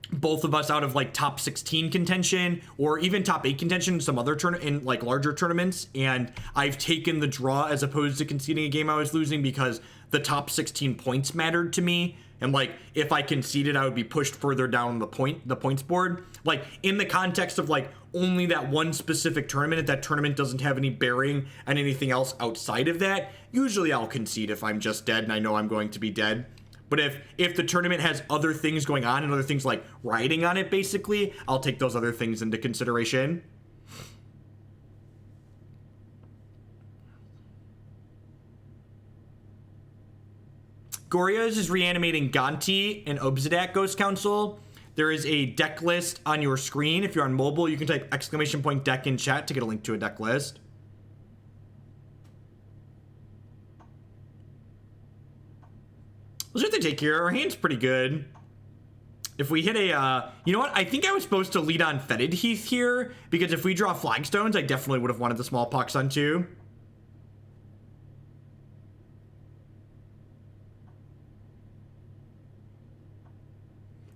both of us out of like top 16 contention or even top 8 contention in some other in like larger tournaments, and I've taken the draw as opposed to conceding a game I was losing because the top 16 points mattered to me, and like if I conceded I would be pushed further down the points board. Like in the context of like only that one specific tournament, if that tournament doesn't have any bearing on anything else outside of that, usually I'll concede if I'm just dead and I know I'm going to be dead. But if the tournament has other things going on and other things like riding on it, basically, I'll take those other things into consideration. Goryo is reanimating Gonti and Obzedat Ghost Council. There is a deck list on your screen. If you're on mobile, you can type !deck in chat to get a link to a deck list. Let's have to take care. Our hand's pretty good. If we hit a, you know what? I think I was supposed to lead on Fetid Heath here, because if we draw Flagstones, I definitely would have wanted the Smallpox on too.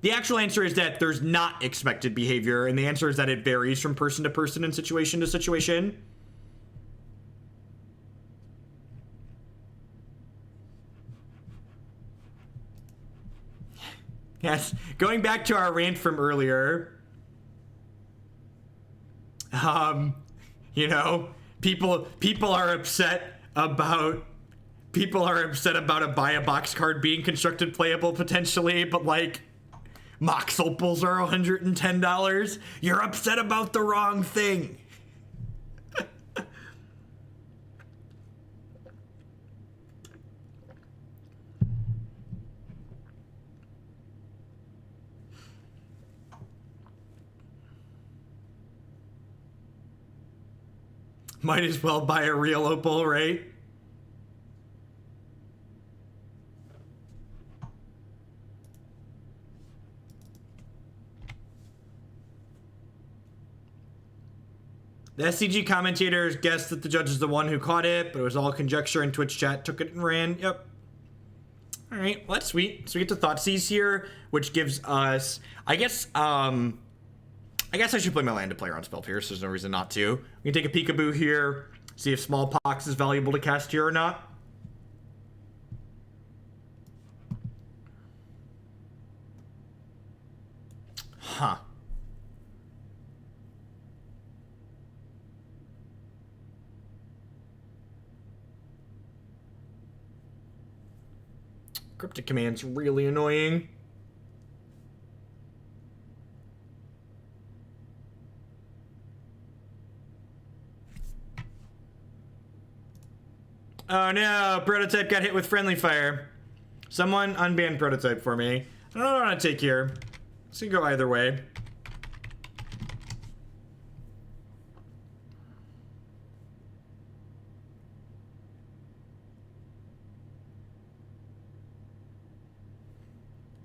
The actual answer is that there's not expected behavior, and the answer is that it varies from person to person and situation to situation. Yes, going back to our rant from earlier, you know, people are upset about a buy a box card being constructed playable potentially, but like Mox Opals are $110. You're upset about the wrong thing. Might as well buy a real opal, right? The SCG commentators guessed that the judge is the one who caught it, but it was all conjecture, and Twitch chat took it and ran. Yep. All right, well, that's sweet. So we get to Thoughtseize here, which gives us, I guess, I guess I should play my land to play around Spell Pierce. There's no reason not to. We can take a peekaboo here, see if Smallpox is valuable to cast here or not. Huh. Cryptic Command's really annoying. Oh no, Prototype got hit with Friendly Fire. Someone unban Prototype for me. I don't know what I want to take here. It's gonna go either way.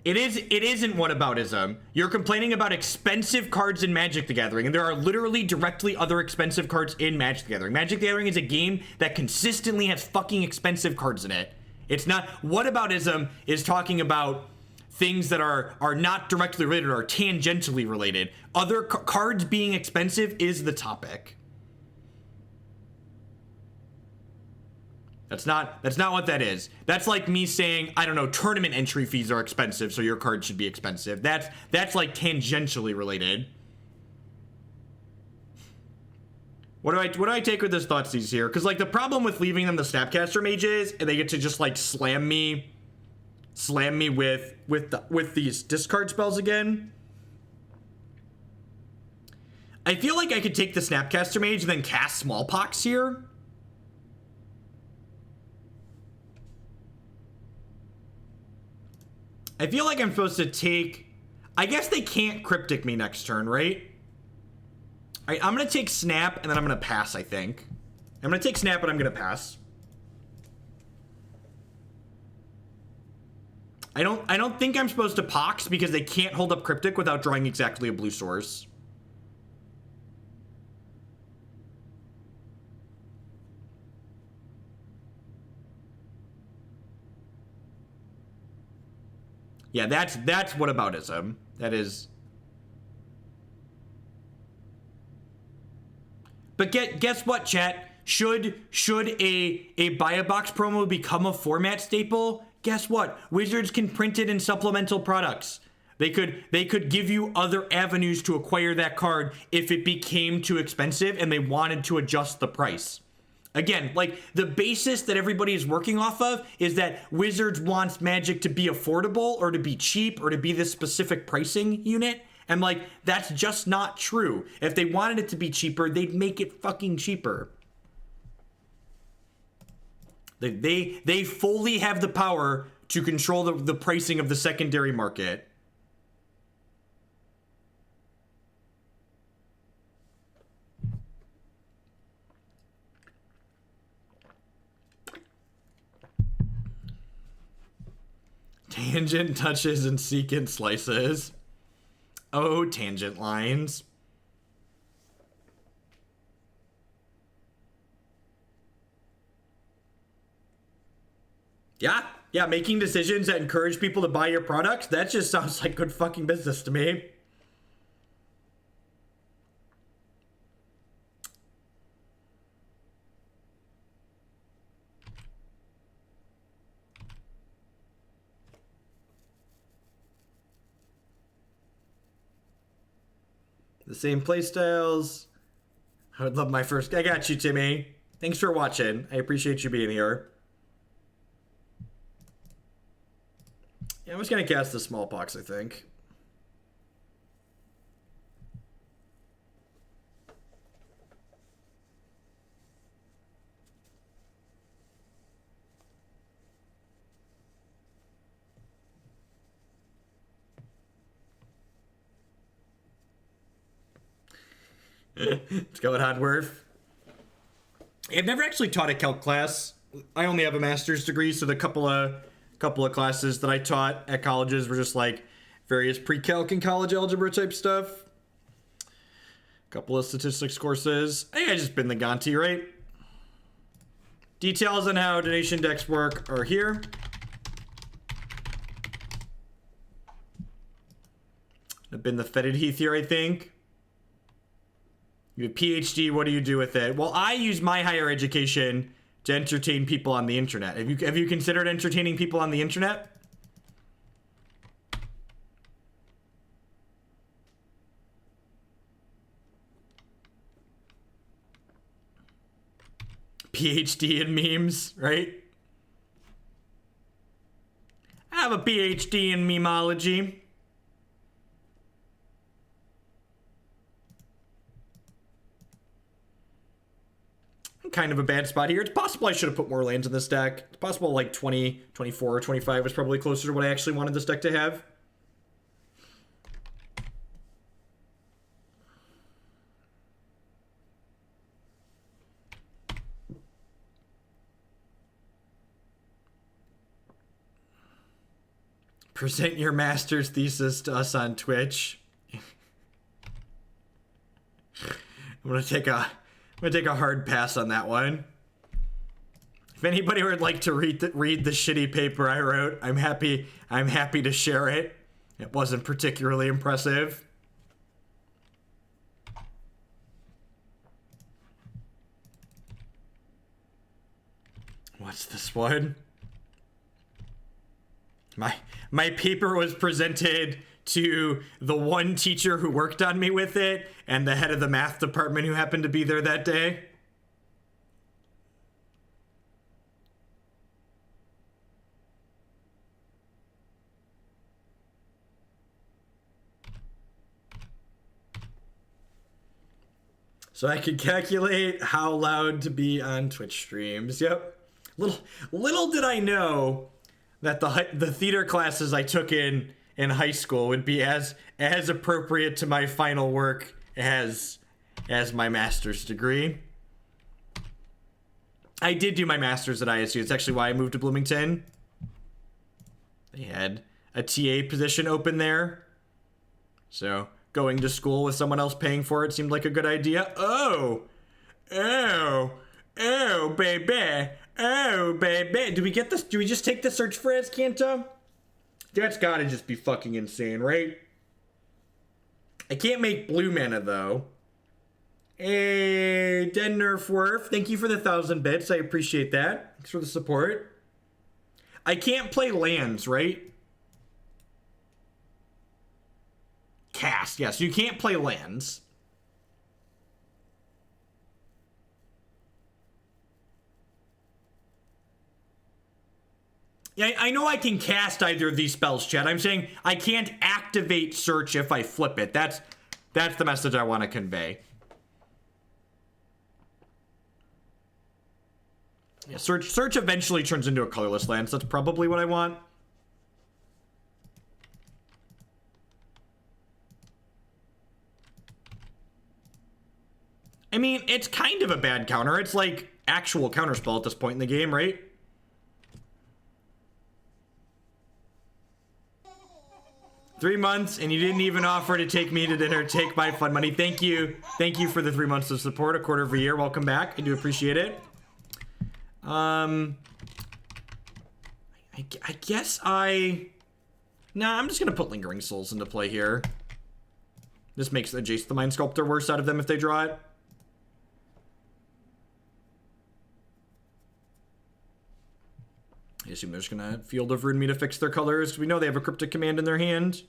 It isn't whataboutism. You're complaining about expensive cards in Magic the Gathering, and there are literally directly other expensive cards in Magic the Gathering. Magic the Gathering is a game that consistently has fucking expensive cards in it. It's not whataboutism is talking about things that are not directly related or are tangentially related. Other cards being expensive is the topic. That's not what that is. That's like me saying, I don't know, tournament entry fees are expensive, so your card should be expensive. That's like tangentially related. What do I take with this Thoughtseize here? Because like the problem with leaving them the Snapcaster Mages, and they get to just like slam me with these discard spells again. I feel like I could take the Snapcaster Mage and then cast Smallpox here. I feel like I'm supposed to take... I guess they can't Cryptic me next turn, right? Alright, I'm going to take Snap, and then I'm going to pass, I think. I'm going to take Snap, and I'm going to pass. I don't think I'm supposed to Pox, because they can't hold up Cryptic without drawing exactly a blue source. Yeah, that's whataboutism. That is. But guess what, chat? Should a buy a box promo become a format staple? Guess what? Wizards can print it in supplemental products. They could give you other avenues to acquire that card if it became too expensive and they wanted to adjust the price. Again, like, the basis that everybody is working off of is that Wizards wants Magic to be affordable or to be cheap or to be this specific pricing unit. And, like, that's just not true. If they wanted it to be cheaper, they'd make it fucking cheaper. They fully have the power to control the pricing of the secondary market. Tangent touches and secant slices. Oh, tangent lines. Yeah, making decisions that encourage people to buy your products, that just sounds like good fucking business to me. The same playstyles. I would love my first... I got you, Timmy. Thanks for watching. I appreciate you being here. Yeah, I'm just going to cast the Smallpox, I think. It's going on, Worth. I've never actually taught a calc class. I only have a master's degree, so the couple of classes that I taught at colleges were just like various pre-calc and college algebra type stuff. A couple of statistics courses. I think I just been the Gonti, right? Details on how donation decks work are here. I've been the Fetid Heath here, I think. You have a PhD, what do you do with it? Well, I use my higher education to entertain people on the internet. Have you considered entertaining people on the internet? PhD in memes, right? I have a PhD in memology. Kind of a bad spot here. It's possible I should have put more lands in this deck. It's possible like 20, 24, 25 was probably closer to what I actually wanted this deck to have. Present your master's thesis to us on Twitch. I'm gonna take a hard pass on that one. If anybody would like to read the shitty paper I wrote, I'm happy to share it. It wasn't particularly impressive. What's this one? My paper was presented to the one teacher who worked on me with it and the head of the math department who happened to be there that day. So I could calculate how loud to be on Twitch streams. Yep. Little did I know that the theater classes I took in high school would be as appropriate to my final work as my master's degree. I did do my master's at ISU. It's actually why I moved to Bloomington. They had a TA position open there. So going to school with someone else paying for it seemed like a good idea. Oh, baby. Oh, baby. Do we get this? Do we just take the search for Azcanta? That's gotta just be fucking insane, right? I can't make blue mana, though. Hey, Den Nerfworth. Thank you for the 1,000 bits. I appreciate that. Thanks for the support. I can't play lands, right? Cast. Yes, you can't play lands. Yeah, I know I can cast either of these spells, chat. I'm saying I can't activate search if I flip it. That's the message I want to convey. Yeah, search eventually turns into a colorless land, so that's probably what I want. I mean, it's kind of a bad counter. It's like actual counterspell at this point in the game, right? Three months, and you didn't even offer to take me to dinner. Take my fun money. Thank you. Thank you for the 3 months of support. A quarter of a year. Welcome back. I do appreciate it. I guess I'm just going to put Lingering Souls into play here. This makes Jace the Mind Sculptor worse out of them if they draw it. I assume they're just gonna Field of Ruin me to fix their colors, because we know they have a Cryptic Command in their hand.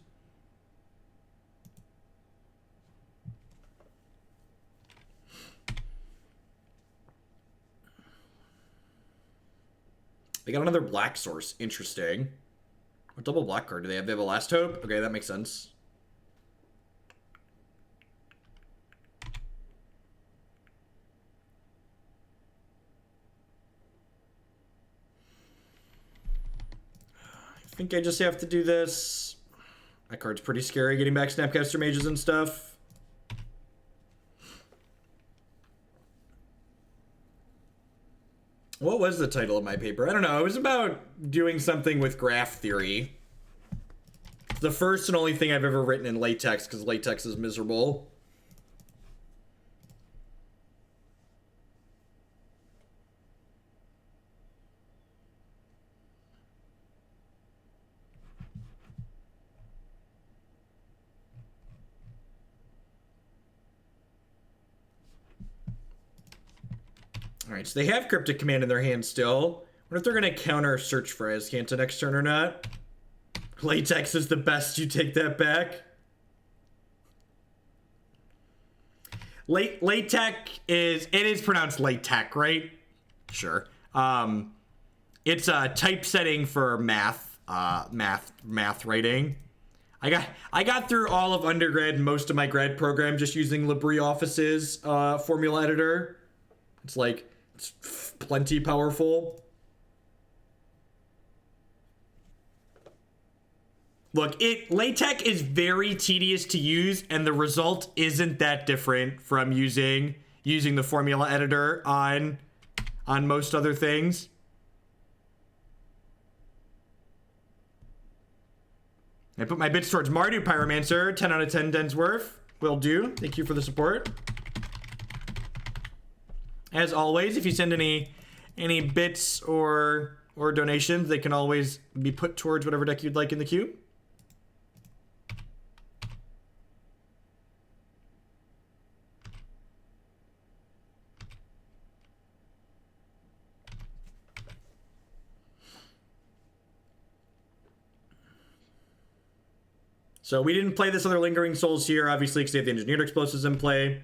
They got another black source. Interesting. What double black card do they have? They have a Last Hope? Okay, that makes sense. I think I just have to do this. That card's pretty scary, getting back Snapcaster Mages and stuff. What was the title of my paper? I don't know. It was about doing something with graph theory. The first and only thing I've ever written in LaTeX, because LaTeX is miserable. All right, so they have Cryptic Command in their hand still. Wonder if they're gonna counter Search for Azcanta next turn or not. Latex is the best. You take that back. Latex is pronounced latex, right? Sure. It's a type setting for math writing. I got through all of undergrad and most of my grad program just using LibreOffice's formula editor. It's plenty powerful. Look, LaTeX is very tedious to use, and the result isn't that different from using the formula editor on most other things. I put my bits towards Mardu Pyromancer. 10 out of 10 Densworth. Will do. Thank you for the support. As always, if you send any bits or donations, they can always be put towards whatever deck you'd like in the queue. So we didn't play this other Lingering Souls here, obviously, because they have the Engineered Explosives in play.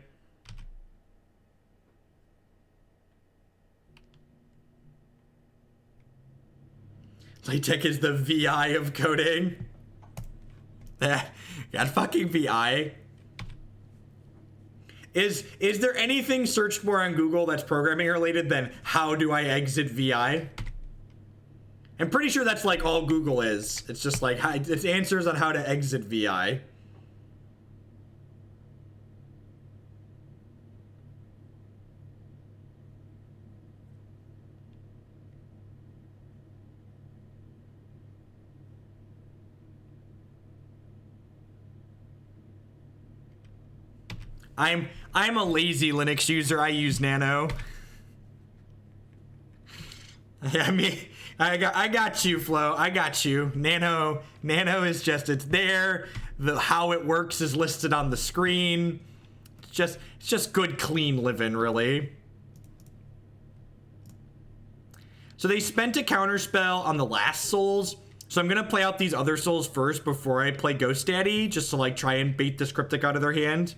LaTeX is the VI of coding. God, fucking VI. Is there anything searched more on Google that's programming related than how do I exit VI? I'm pretty sure that's like all Google is. It's just like, it's answers on how to exit VI. I'm a lazy Linux user. I use Nano. I mean, I got you, Flo. I got you. Nano is just, it's there. How it works is listed on the screen. It's just good, clean living, really. So they spent a counterspell on the last souls. So I'm gonna play out these other souls first before I play Ghost Daddy, just to like try and bait this Cryptic out of their hand.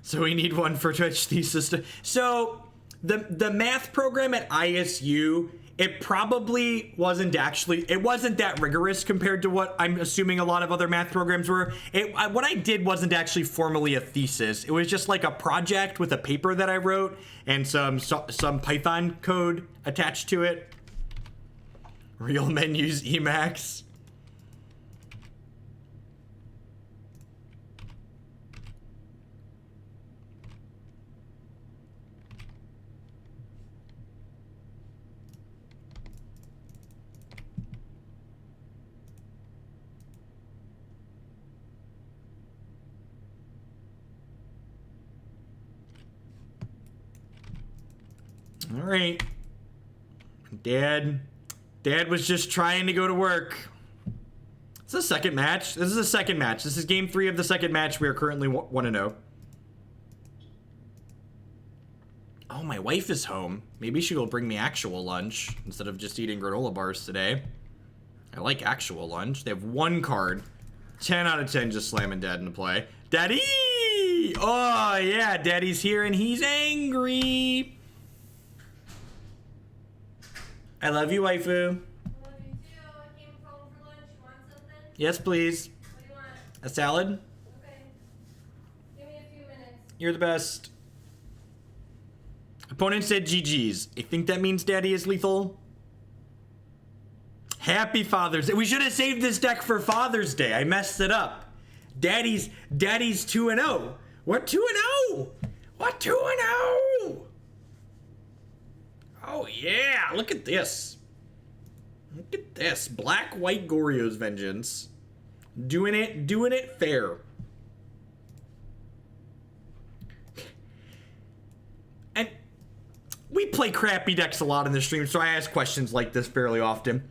So we need one for Twitch thesis. So the math program at ISU, it probably wasn't that rigorous compared to what I'm assuming a lot of other math programs were. What I did wasn't actually formally a thesis. It was just like a project with a paper that I wrote and some Python code attached to it. Real menus Emacs. All right. Dad was just trying to go to work. It's the second match. This is the second match. This is game 3 of the second match. We are currently 1-0. Oh, my wife is home. Maybe she will bring me actual lunch instead of just eating granola bars today. I like actual lunch. They have one card. 10 out of 10 just slamming Dad into play. Daddy! Oh, yeah. Daddy's here and he's angry. I love you, waifu. I love you too. I came home for lunch. You want something? Yes, please. What do you want? A salad? Okay. Give me a few minutes. You're the best. Opponent said GG's. I think that means Daddy is lethal. Happy Father's Day. We should have saved this deck for Father's Day. I messed it up. Daddy's 2-0. What 2-0? What 2-0? Oh yeah, look at this. Look at this. Black White Goryo's Vengeance. Doing it fair. we play crappy decks a lot in the stream, so I ask questions like this fairly often.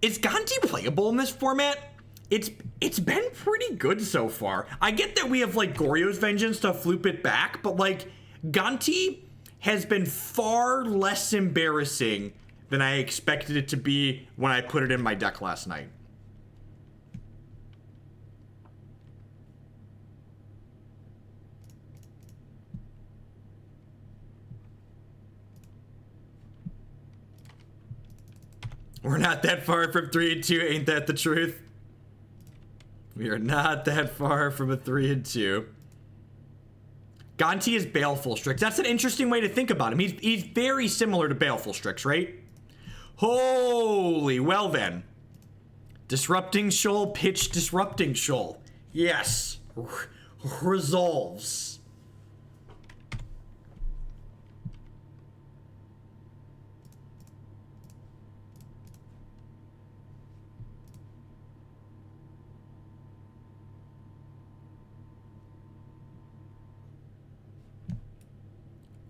Is Gonti playable in this format? It's been pretty good so far. I get that we have like Goryo's Vengeance to floop it back, but like Gonti has been far less embarrassing than I expected it to be when I put it in my deck last night. We're not that far from 3-2, ain't that the truth? We are not that far from a 3-2. Gonti is Baleful Strix. That's an interesting way to think about him. He's very similar to Baleful Strix, right? Holy, well then. Disrupting Shoal, pitch Disrupting Shoal. Yes. Resolves.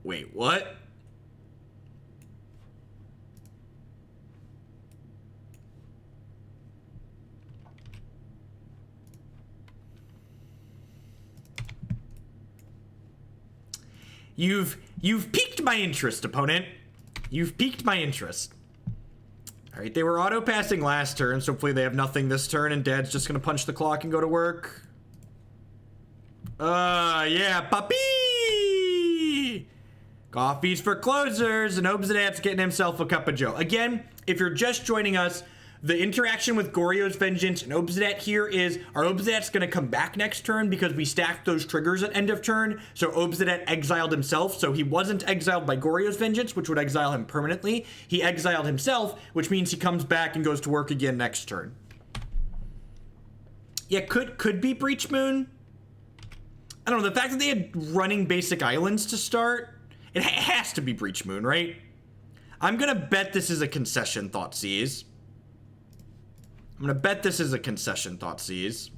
Wait, what? You've piqued my interest, opponent. You've piqued my interest. All right, they were auto-passing last turn, so hopefully they have nothing this turn, and Dad's just gonna punch the clock and go to work. Yeah, puppy! Coffee's for closers, and Obzedat's getting himself a cup of joe. Again, if you're just joining us, the interaction with Goryo's Vengeance and Obzedat here is our Obzedat's going to come back next turn because we stacked those triggers at end of turn. So Obzedat exiled himself, so he wasn't exiled by Goryo's Vengeance, which would exile him permanently. He exiled himself, which means he comes back and goes to work again next turn. Yeah, could be Breach Moon. I don't know, the fact that they had running basic islands to start, it has to be Breach Moon, right? I'm gonna bet this is a concession, Thoughtseize. I'm gonna bet this is a concession, Thoughtseize.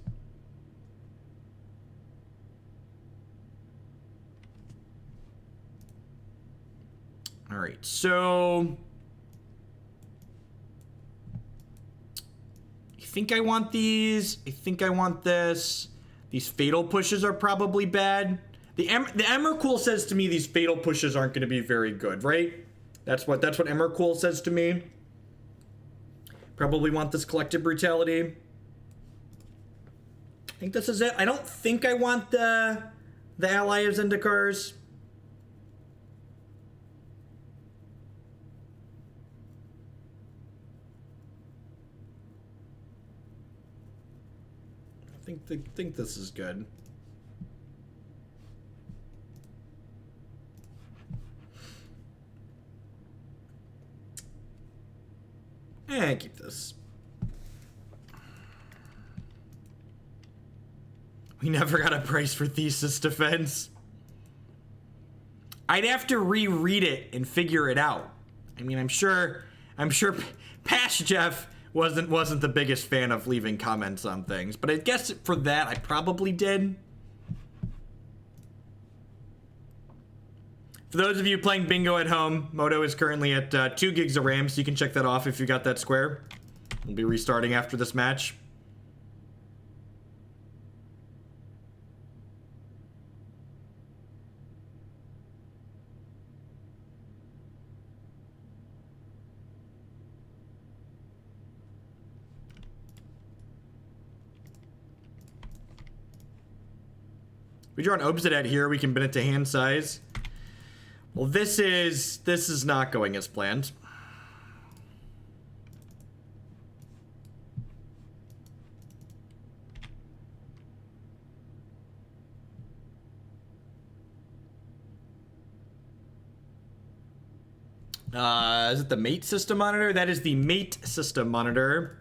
Alright, so... I think I want these. I think I want this. These fatal pushes are probably bad. The Emrakul says to me these fatal pushes aren't going to be very good, right? That's what Emrakul says to me. Probably want this Collective Brutality. I think this is it. I don't think I want the ally of Zendikar's. I think this is good. Keep this. We never got a price for Thesis Defense. I'd have to reread it and figure it out. I mean, I'm sure Past Jeff wasn't the biggest fan of leaving comments on things, but I guess for that I probably did. For those of you playing bingo at home, Moto is currently at 2 gigs of RAM, so you can check that off if you got that square. We'll be restarting after this match. We draw an Obzedat here, we can bin it to hand size. Well, this is not going as planned. Is it the mate system monitor? That is the mate system monitor.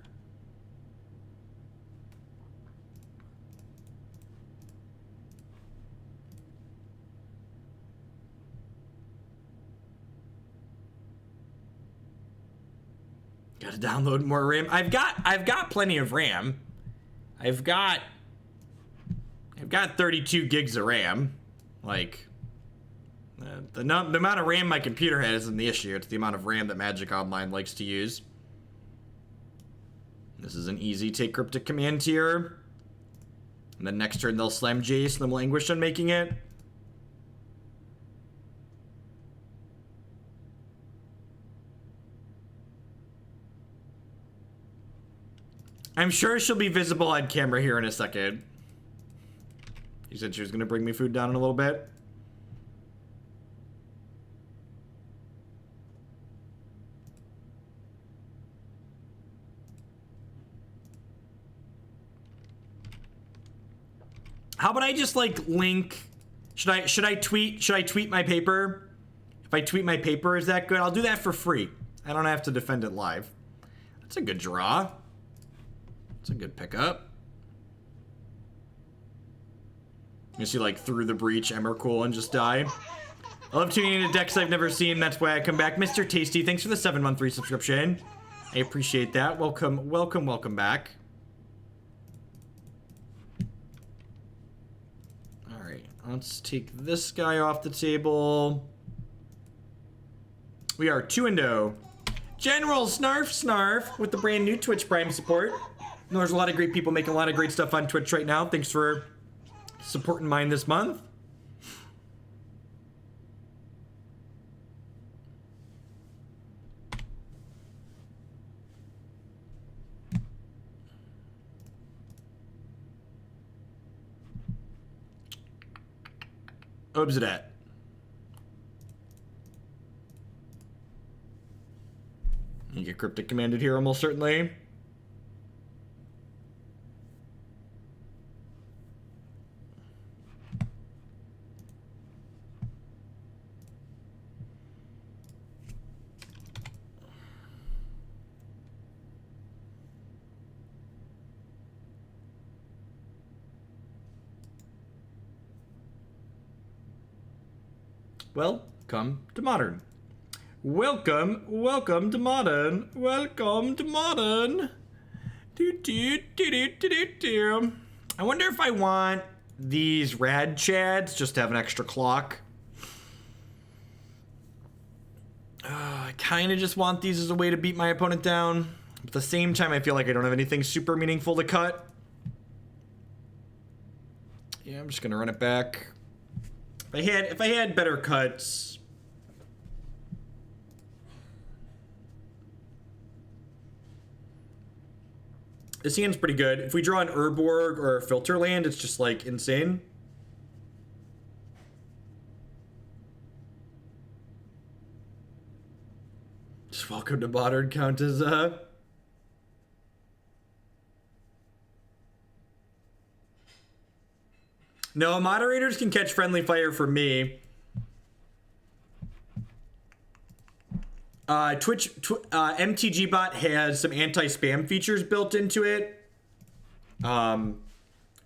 Gotta download more RAM. I've got plenty of RAM. I've got 32 gigs of RAM. Like, The amount of RAM my computer has isn't the issue. It's the amount of RAM that Magic Online likes to use. This is an easy take Cryptic Command here. And then next turn they'll slam Jace, and then we'll Anguished Unmaking it. I'm sure she'll be visible on camera here in a second. She said she was going to bring me food down in a little bit. How about I just like link? Should I tweet my paper? If I tweet my paper, is that good? I'll do that for free. I don't have to defend it live. That's a good draw. That's a good pickup. You see like through the breach, Emrakul, and just die. I love tuning into decks I've never seen. That's why I come back. Mr. Tasty, thanks for the 7-month resubscription. I appreciate that. Welcome, welcome, welcome back. Let's take this guy off the table. We are 2-0. General Snarf Snarf with the brand new Twitch Prime support. There's a lot of great people making a lot of great stuff on Twitch right now. Thanks for supporting mine this month. Obzedat. You get Cryptic Commanded here almost certainly. Welcome to Modern. Welcome to Modern. Welcome to Modern. I wonder if I want these Rad Chads just to have an extra clock. I kind of just want these as a way to beat my opponent down. At the same time, I feel like I don't have anything super meaningful to cut. Yeah, I'm just gonna run it back. If I had better cuts. This hand's pretty good. If we draw an Urborg or a Filter land, it's just like insane. Just welcome to Modern count as No, moderators can catch friendly fire for me. MTG bot has some anti-spam features built into it,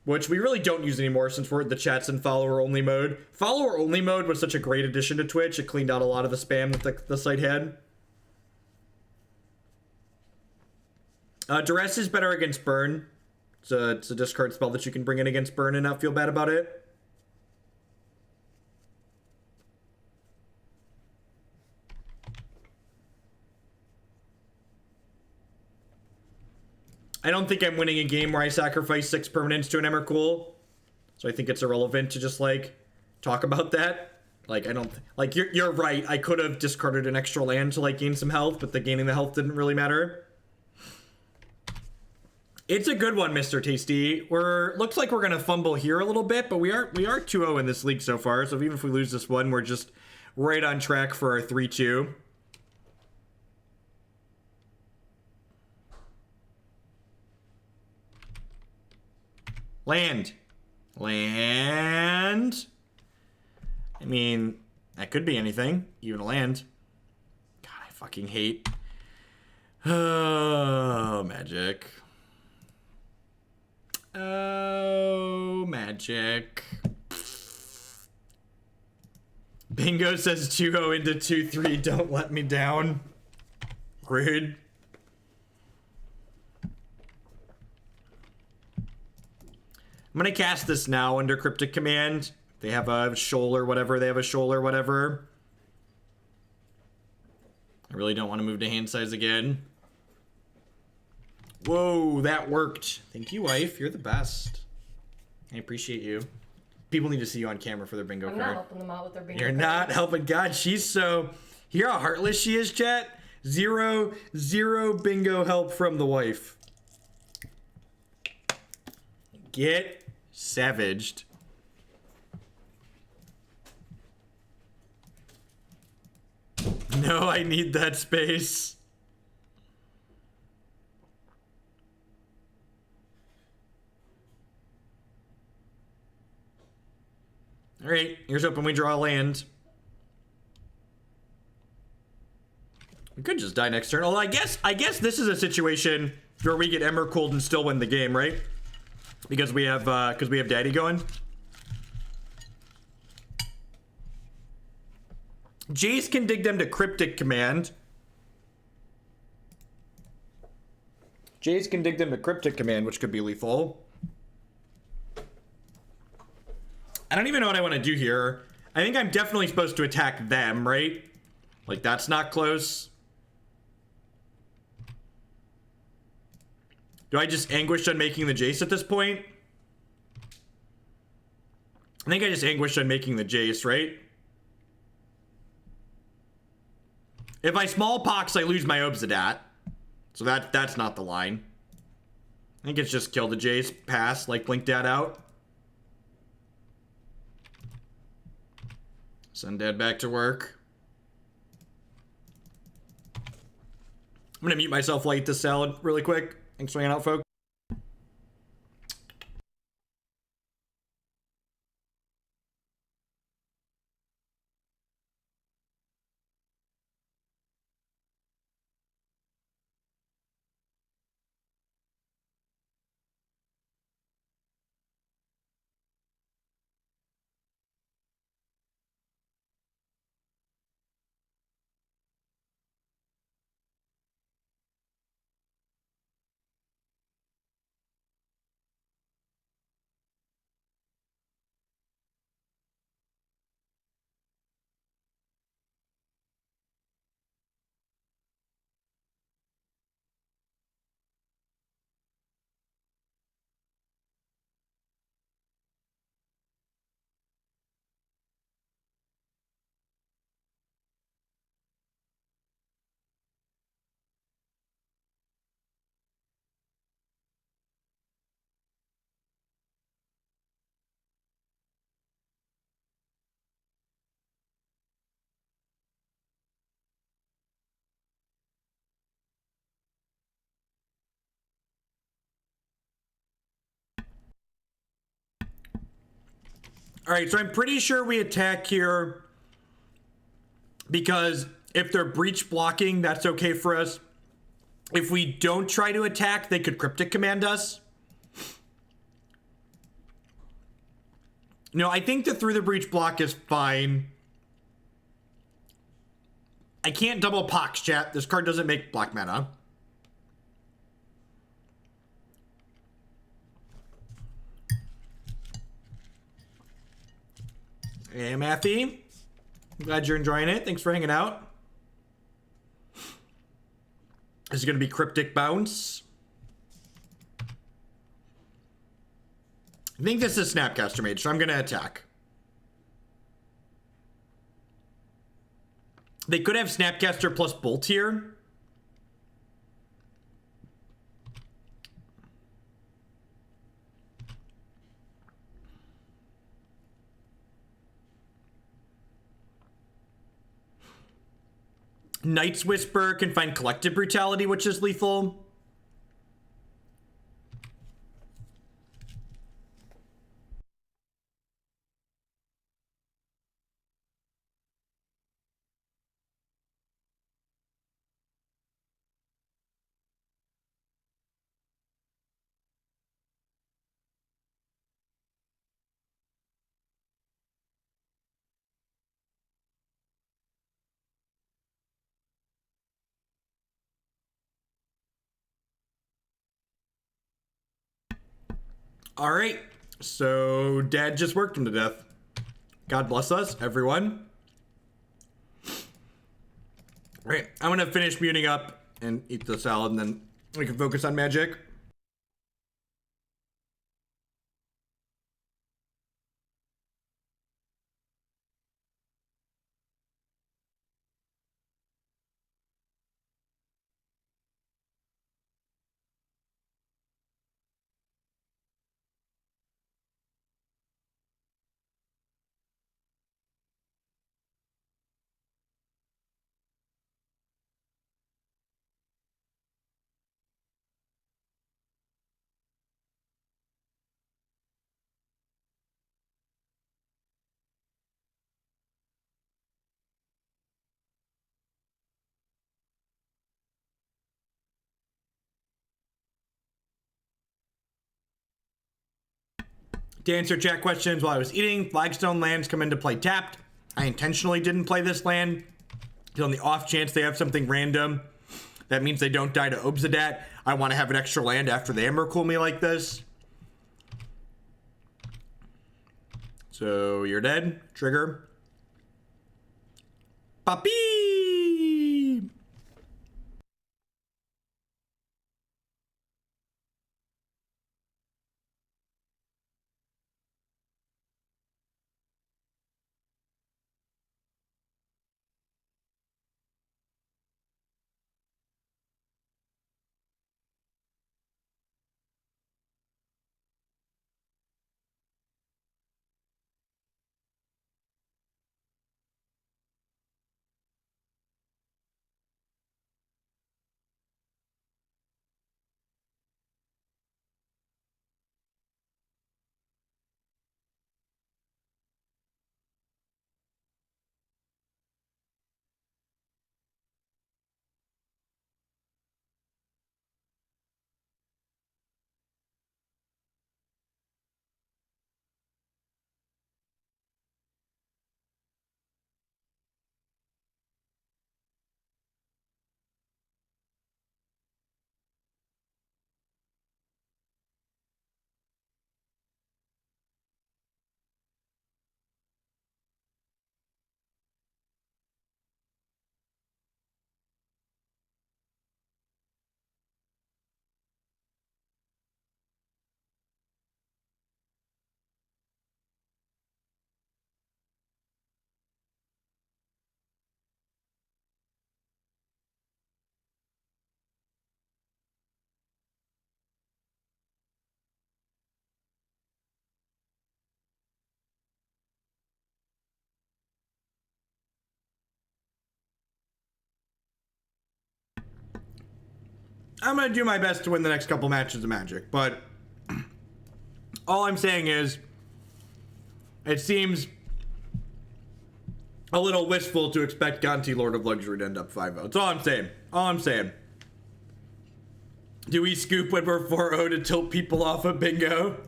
which we really don't use anymore since we're at the chats in follower only mode. Follower only mode was such a great addition to Twitch. It cleaned out a lot of the spam that the site had. Duress is better against burn. It's a discard spell that you can bring in against burn and not feel bad about it. I don't think I'm winning a game where I sacrifice 6 permanents to an Emrakul. So I think it's irrelevant to just, like, talk about that. Like, I don't... Like, you're right. I could have discarded an extra land to, like, gain some health, but the gaining the health didn't really matter. It's a good one, Mr. Tasty. Looks like we're gonna fumble here a little bit, but we are 2-0 in this league so far. So even if we lose this one, we're just right on track for our 3-2. Land. I mean, that could be anything. Even a land. God, I fucking hate. Oh, Magic. Oh, Magic. Bingo says 2-0 into 2-3. Don't let me down. Rude. I'm gonna cast this now under Cryptic Command. They have a shoal or whatever. They have a shoal or whatever. I really don't want to move to hand size again. Whoa, that worked. Thank you, wife. You're the best. I appreciate you. People need to see you on camera for their bingo I'm card. not helping them out with their bingo You're card. not helping. God, she's so... Hear how heartless she is, chat? Zero bingo help from the wife. Get savaged. No, I need that space. All right, here's hoping we draw land. We could just die next turn. Although I guess this is a situation where we get Emmercooled and still win the game, right? Because we have Daddy going. Jace can dig them to Cryptic Command. Jace can dig them to Cryptic Command, which could be lethal. I don't even know what I want to do here. I think I'm definitely supposed to attack them, right? Like, that's not close. Do I just Anguished Unmaking the Jace at this point? I think I just Anguished Unmaking the Jace, right? If I Smallpox, I lose my Obzedat. So that's not the line. I think it's just kill the Jace, pass, like blink Dad out. Send Dad back to work. I'm gonna mute myself while I eat this salad really quick. Thanks for hanging out, folks. All right, so I'm pretty sure we attack here because if they're breach blocking, that's okay for us. If we don't try to attack, they could Cryptic Command us. No, I think the Through the Breach block is fine. I can't double Pox, chat. This card doesn't make black mana. Hey, Matthew. I'm glad you're enjoying it. Thanks for hanging out. This is going to be Cryptic Bounce. I think this is Snapcaster Mage, so I'm going to attack. They could have Snapcaster plus Bolt here. Night's Whisper can find Collective Brutality, which is lethal. All right, so Dad just worked him to death. God bless us, everyone. All right, I'm gonna finish muting up and eat the salad, and then we can focus on Magic. To answer chat questions while I was eating, Flagstone lands come into play tapped. I intentionally didn't play this land. On the off chance they have something random, that means they don't die to Obzedat. I want to have an extra land after they Emrakul me like this. So you're dead. Trigger. Papi! I'm gonna do my best to win the next couple matches of Magic, but all I'm saying is it seems a little wistful to expect Gonti, Lord of Luxury, to end up 5-0. That's all I'm saying. All I'm saying. Do we scoop when we're 4-0 to tilt people off of bingo?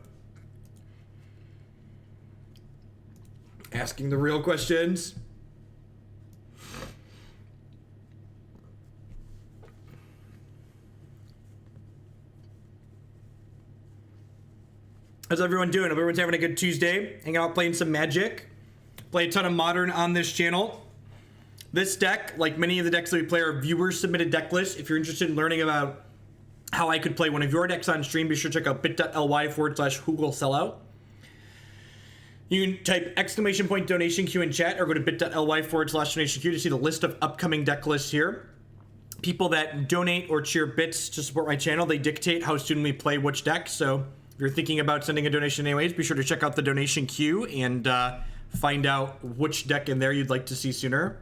Asking the real questions. How's everyone doing? Hope everyone's having a good Tuesday. Hanging out playing some Magic. Play a ton of Modern on this channel. This deck, like many of the decks that we play, are viewer-submitted deck lists. If you're interested in learning about how I could play one of your decks on stream, be sure to check out bit.ly/HoogleSellout. You can type !donation Q in chat or go to bit.ly/donation Q to see the list of upcoming deck lists here. People that donate or cheer bits to support my channel, they dictate how soon we play which deck. So if you're thinking about sending a donation anyways, be sure to check out the donation queue and find out which deck in there you'd like to see sooner.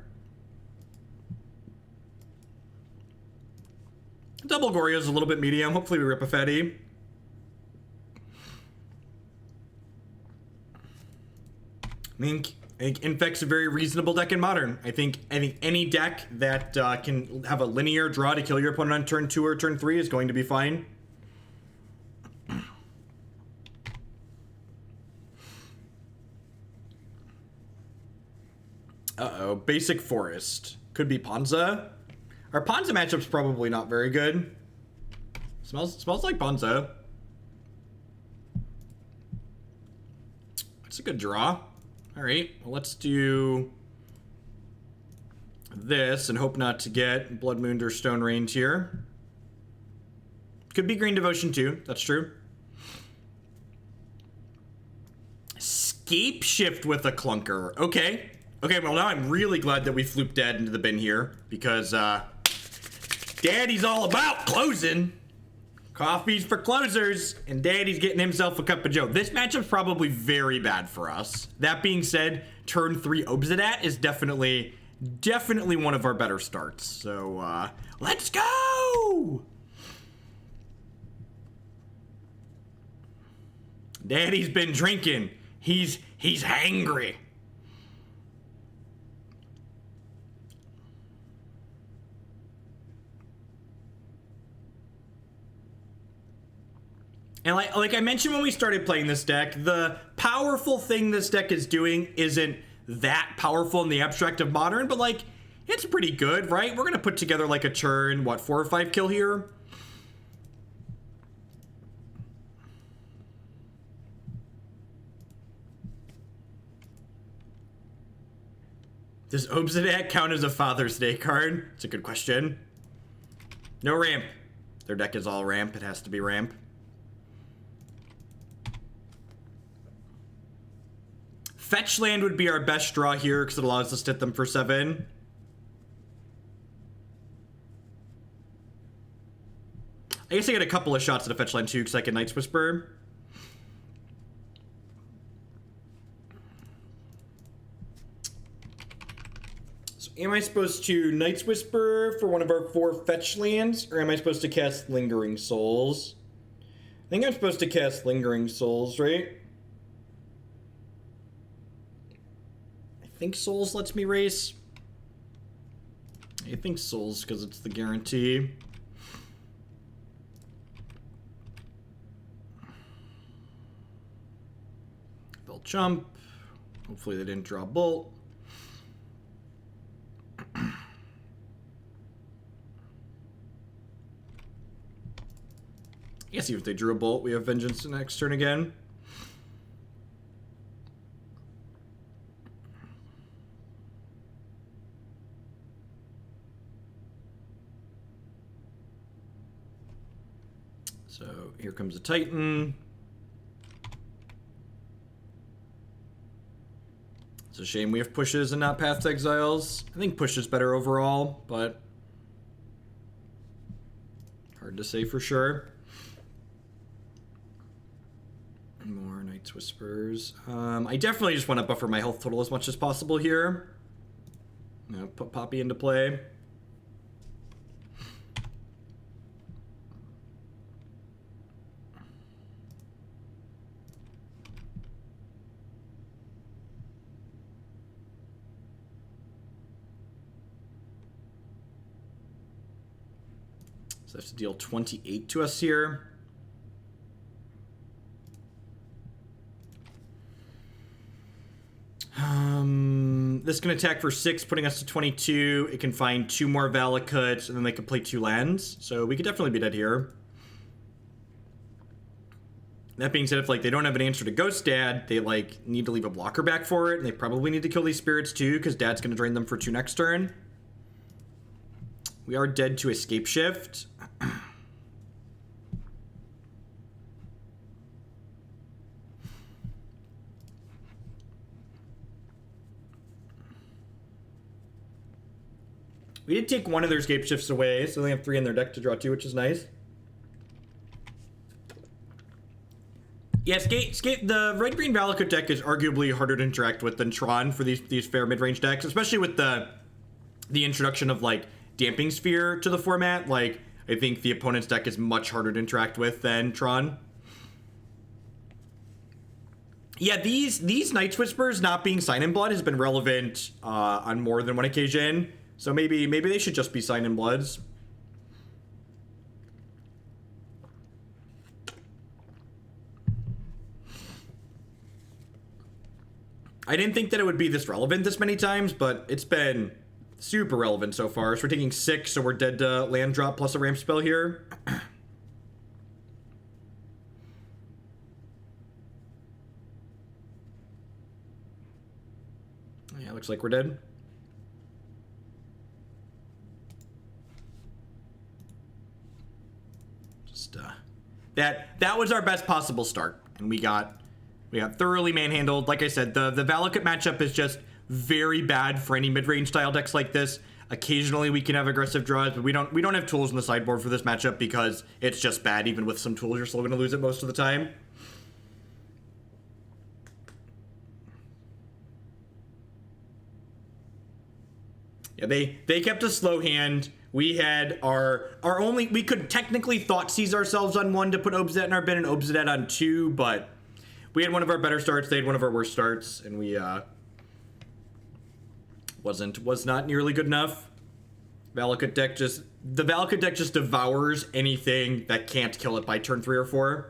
Double Goryo is a little bit medium. Hopefully we rip a Fetty. I think Infect's a very reasonable deck in Modern. I think any deck that can have a linear draw to kill your opponent on turn 2 or turn 3 is going to be fine. Uh-oh, Basic Forest. Could be Ponza. Our Ponza matchup's probably not very good. Smells like Ponza. That's a good draw. All right, well, let's do this and hope not to get Blood Moon or Stone Range here. Could be Green Devotion too, that's true. Scape Shift with a Clunker. Okay. Okay, well now I'm really glad that we flooped Dad into the bin here because Daddy's all about closing. Coffee's for closers, and Daddy's getting himself a cup of joe. This matchup's probably very bad for us. That being said, turn 3 Obzedat is definitely one of our better starts. So, let's go! Daddy's been drinking. He's hangry. And like I mentioned when we started playing this deck, the powerful thing this deck is doing isn't that powerful in the abstract of Modern, but like, it's pretty good, right? We're gonna put together like a turn, what, 4 or 5 kill here? Does Obzedat count as a Father's Day card? It's a good question. No ramp. Their deck is all ramp. It has to be ramp. Fetch land would be our best draw here because it allows us to hit them for 7. I guess I get a couple of shots at a fetch land too because I can Night's Whisper. So am I supposed to Night's Whisper for one of our 4 fetch lands, or am I supposed to cast Lingering Souls? I think I'm supposed to cast Lingering Souls, right? I think Souls lets me race. I think Souls because it's the guarantee. They'll jump. Hopefully they didn't draw Bolt. I guess even if they drew a Bolt, we have Vengeance next turn again. So here comes a Titan. It's a shame we have pushes and not Path to Exiles. I think push is better overall, but hard to say for sure. More Night's Whispers. I definitely just want to buffer my health total as much as possible here. Put Poppy into play. So I have to deal 28 to us here. This can attack for 6, putting us to 22. It can find 2 more Valakuts, and then they can play 2 lands. So we could definitely be dead here. That being said, if like they don't have an answer to Ghost Dad, they like need to leave a blocker back for it, and they probably need to kill these spirits too, because Dad's going to drain them for 2 next turn. We are dead to Escape Shift. We did take one of their Escape Shifts away, so they have 3 in their deck to draw 2, which is nice. Yeah, the red-green Valakut deck is arguably harder to interact with than Tron for these fair mid-range decks, especially with the introduction of, like, Damping Sphere to the format. Like, I think the opponent's deck is much harder to interact with than Tron. Yeah, these Night's Whispers not being Sign in Blood has been relevant on more than one occasion. So maybe they should just be Sign in Bloods. I didn't think that it would be this relevant this many times, but it's been super relevant so far. So we're taking 6, so we're dead to land drop plus a ramp spell here. Yeah, looks like we're dead. Just that was our best possible start, and we got thoroughly manhandled. Like I said, the Valakut matchup is just very bad for any mid-range style decks like this. Occasionally we can have aggressive draws, but we don't have tools in the sideboard for this matchup because it's just bad. Even with some tools, you're still going to lose it most of the time. Yeah, they kept a slow hand. We had our only, we could technically Thoughtseize ourselves on one to put Obzedat in our bin and Obzedat on two, but we had one of our better starts. They had one of our worst starts, and we was not nearly good enough. The Valakut deck just devours anything that can't kill it by turn 3 or 4.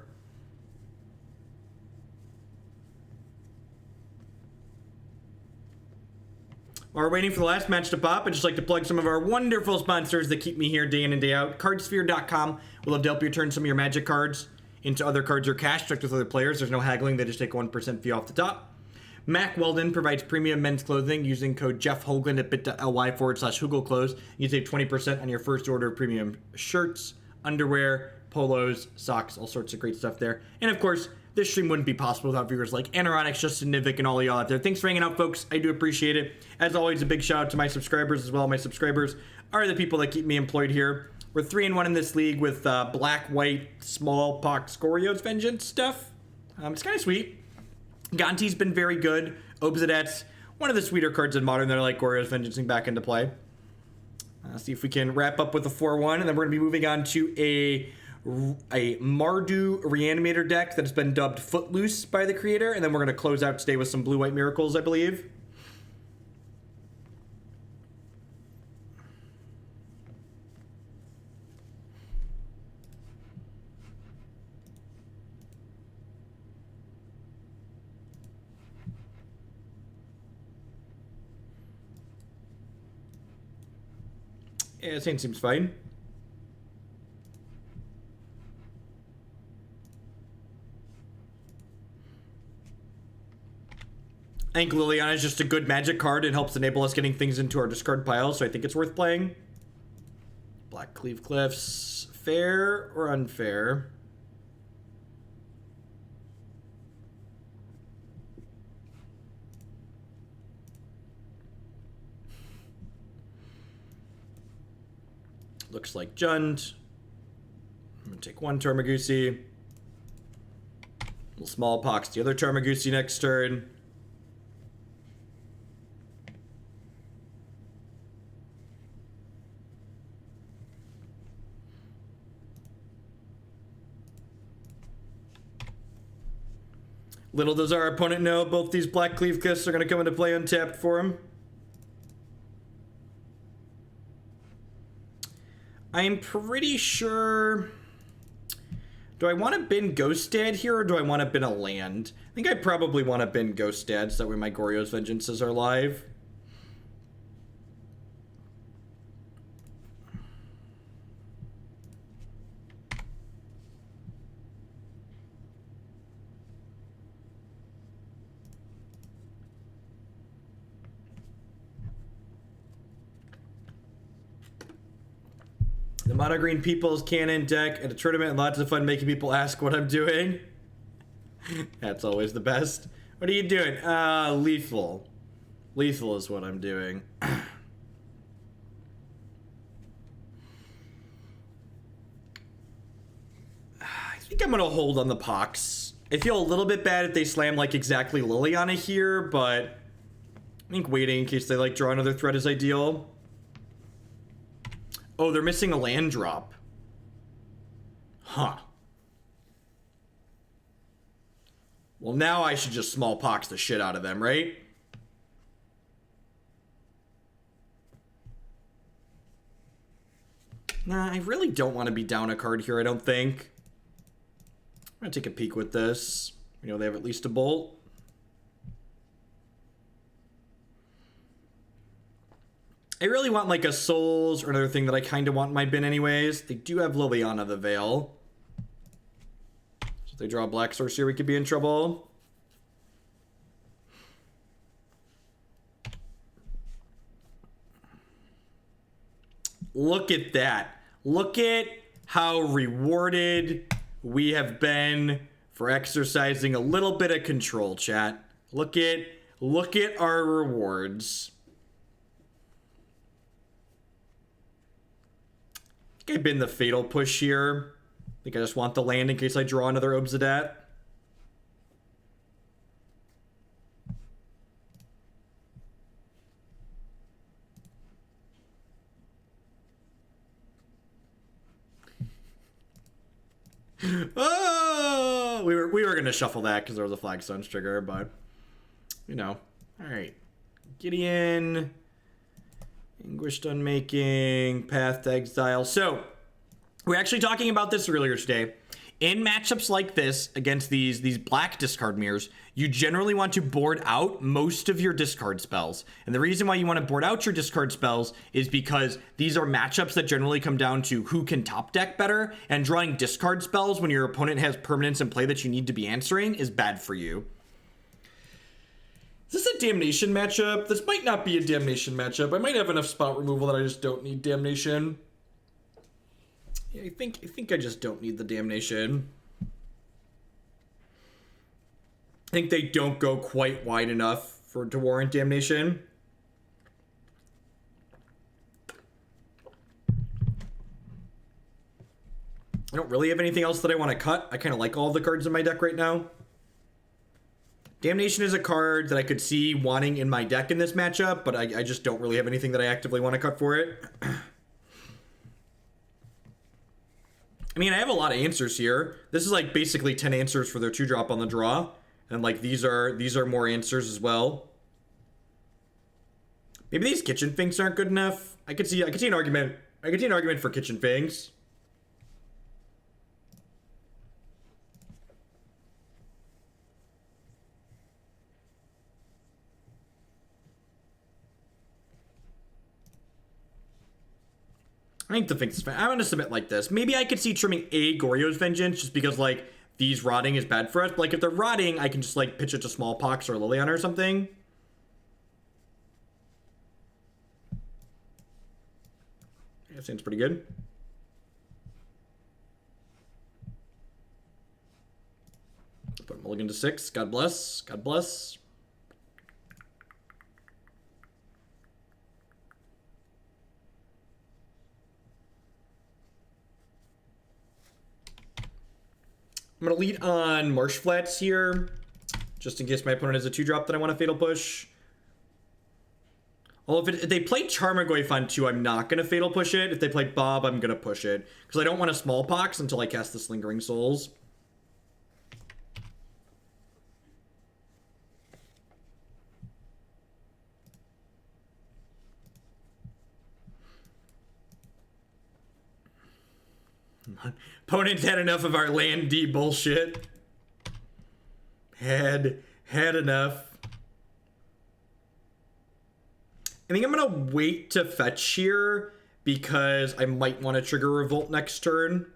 While we're waiting for the last match to pop, I'd just like to plug some of our wonderful sponsors that keep me here day in and day out. Cardsphere.com will love to help you turn some of your Magic cards into other cards or cash direct with other players. There's no haggling, they just take a 1% fee off the top. Mac Weldon provides premium men's clothing using code Jeff Hoagland at bit.ly/HugelClothes. You save 20% on your first order of premium shirts, underwear, polos, socks, all sorts of great stuff there. And of course, this stream wouldn't be possible without viewers like Anoronics, Justin Nivik, and all of y'all out there. Thanks for hanging out, folks. I do appreciate it. As always, a big shout out to my subscribers as well. My subscribers are the people that keep me employed here. We're 3-1 in this league with black, white, Smallpox, Goryo's Vengeance stuff. It's kind of sweet. Gonti's been very good. Obzedat's one of the sweeter cards in Modern that I like Goryo's Vengeancing back into play. See if we can wrap up with a 4-1, and then we're going to be moving on to a Mardu Reanimator deck that's been dubbed Footloose by the creator, and then we're going to close out today with some Blue-White Miracles, I believe. Yeah, this hand seems fine. I think Liliana is just a good magic card. It helps enable us getting things into our discard pile, so I think it's worth playing. Black Cleave Cliffs, fair or unfair? Looks like Jund. I'm gonna take one Tarmogoyf. Little Smallpox, the other Tarmogoyf next turn. Little does our opponent know, both these Black Cleave Cliffs are going to come into play untapped for him. I'm pretty sure... Do I want to bin Ghostdad here, or do I want to bin a land? I think I probably want to bin Ghostdad, so that way my Goryo's Vengeances are live. The Mono Green People's Cannon deck at a tournament, and lots of fun making people ask what I'm doing. That's always the best. What are you doing? Lethal. Lethal is what I'm doing. I think I'm gonna hold on the Pox. I feel a little bit bad if they slam like exactly Liliana here, but I think waiting in case they like draw another threat is ideal. Oh, they're missing a land drop. Huh. Well, now I should just Smallpox the shit out of them, right? Nah, I really don't want to be down a card here, I don't think. I'm gonna take a peek with this. You know, they have at least a bolt. I really want like a Souls or another thing that I kind of want in my bin anyways. They do have Liliana the Veil. So if they draw a Black Sorcerer, we could be in trouble. Look at that. Look at how rewarded we have been for exercising a little bit of control, chat. Look at our rewards. I think I've been the fatal push here. I think I just want the land in case I draw another Obzedat. Oh, we were gonna shuffle that because there was a Flagstones trigger, but you know. All right, Gideon, Anguished Unmaking, Path to Exile. So we're actually talking about this earlier today. In matchups like this against these black discard mirrors, you generally want to board out most of your discard spells. And the reason why you want to board out your discard spells is because these are matchups that generally come down to who can top deck better, and drawing discard spells when your opponent has permanents in play that you need to be answering is bad for you. Is this a Damnation matchup? This might not be a Damnation matchup. I might have enough spot removal that I just don't need Damnation. Yeah, I think I just don't need the Damnation. I think they don't go quite wide enough to warrant Damnation. I don't really have anything else that I want to cut. I kind of like all the cards in my deck right now. Damnation is a card that I could see wanting in my deck in this matchup, but I just don't really have anything that I actively want to cut for it. I mean, I have a lot of answers here. This is like basically 10 answers for their 2-drop on the draw. And like these are more answers as well. Maybe these Kitchen Finks aren't good enough. I could see an argument. I could see an argument for Kitchen Finks. I think the Finks is fine. I'm gonna submit like this. Maybe I could see trimming a Goryo's Vengeance just because like these rotting is bad for us. But like if they're rotting, I can just like pitch it to Smallpox or Liliana or something. Yeah, that seems pretty good. Put Mulligan to 6. God bless. God bless. I'm going to lead on Marsh Flats here, just in case my opponent has a 2-drop that I want to Fatal Push. Well, if they play Charmagoyf on 2, I'm not going to Fatal Push it. If they play Bob, I'm going to push it, because I don't want a Smallpox until I cast the Lingering Souls. Opponents had enough of our land D bullshit. Had enough. I think I'm gonna wait to fetch here because I might want to trigger Revolt next turn.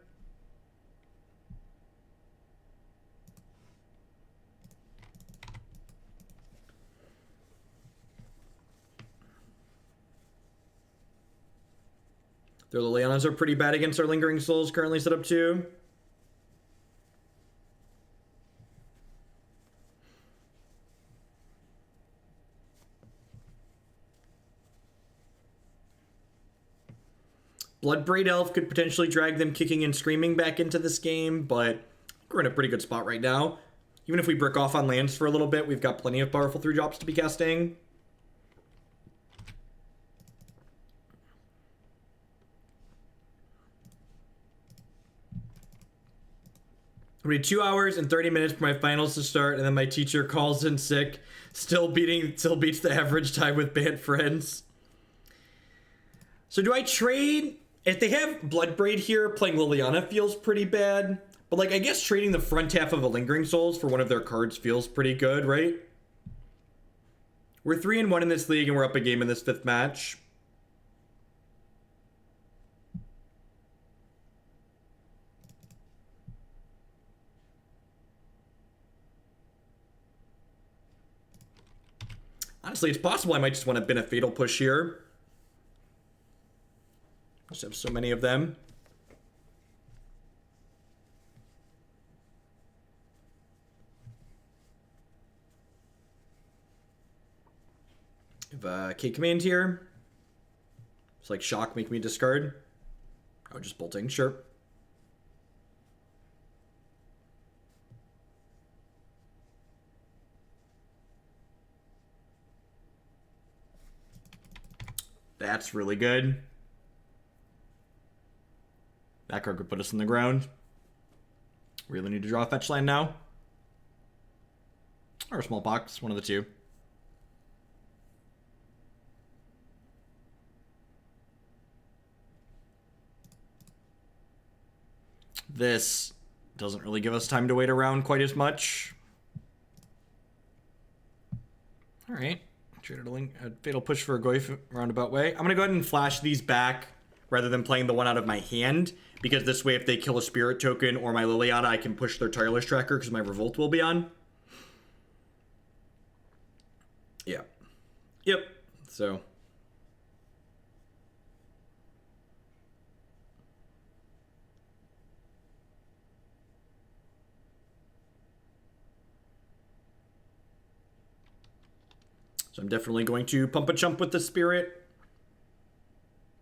Their Lilianas are pretty bad against our Lingering Souls currently set up too. Bloodbraid Elf could potentially drag them kicking and screaming back into this game, but we're in a pretty good spot right now. Even if we brick off on lands for a little bit, we've got plenty of powerful 3-drops to be casting. We need 2 hours and 30 minutes for my finals to start, and then my teacher calls in sick. Still beats the average time with band friends. So do I trade? If they have Bloodbraid here, playing Liliana feels pretty bad. But like, I guess trading the front half of a Lingering Souls for one of their cards feels pretty good, right? We're 3-1 in this league, and we're up a game in this 5th match. Honestly, it's possible I might just want to bin a Fatal Push here. Just have so many of them. I have a K command here. It's like shock, make me discard. Oh, just bolting, sure. That's really good. That card could put us in the ground. Really need to draw a fetch land now. Or a Smallpox, one of the two. This doesn't really give us time to wait around quite as much. Alright. Traded a Fatal Push for a Goryo roundabout way. I'm going to go ahead and flash these back rather than playing the one out of my hand, because this way if they kill a Spirit token or my Liliana, I can push their Tireless Tracker because my Revolt will be on. Yeah. Yep. So... So I'm definitely going to pump a chump with the Spirit.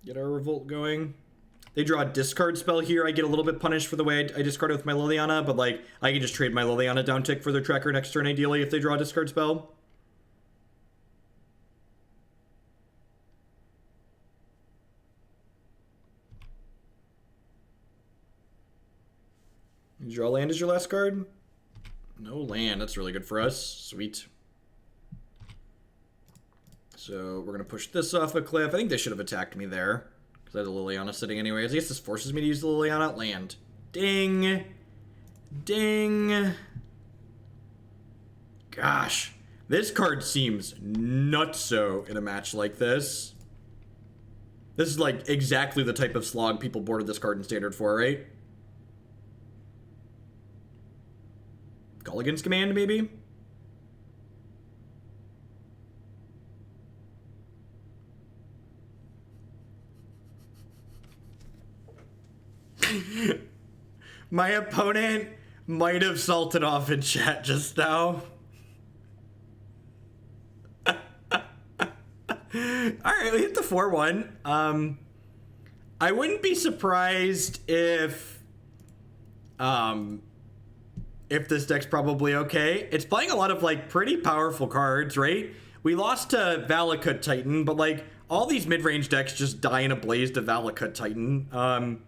Get our Revolt going. They draw a discard spell here. I get a little bit punished for the way I discard it with my Liliana, but like I can just trade my Liliana down tick for their tracker next turn ideally if they draw a discard spell. You draw land as your last card? No land. That's really good for us. Sweet. So we're going to push this off a cliff. I think they should have attacked me there, because I had a Liliana sitting anyways. I guess this forces me to use the Liliana. Land. Ding. Ding. Gosh. This card seems nutso in a match like this. This is like exactly the type of slog people boarded this card in Standard for, right? Gulligan's Command, maybe? My opponent might have salted off in chat just now. Alright, we hit the 4-1. I wouldn't be surprised if this deck's probably okay. It's playing a lot of like pretty powerful cards, right? We lost to Valakut Titan, but like all these mid-range decks just die in a blaze to Valakut Titan.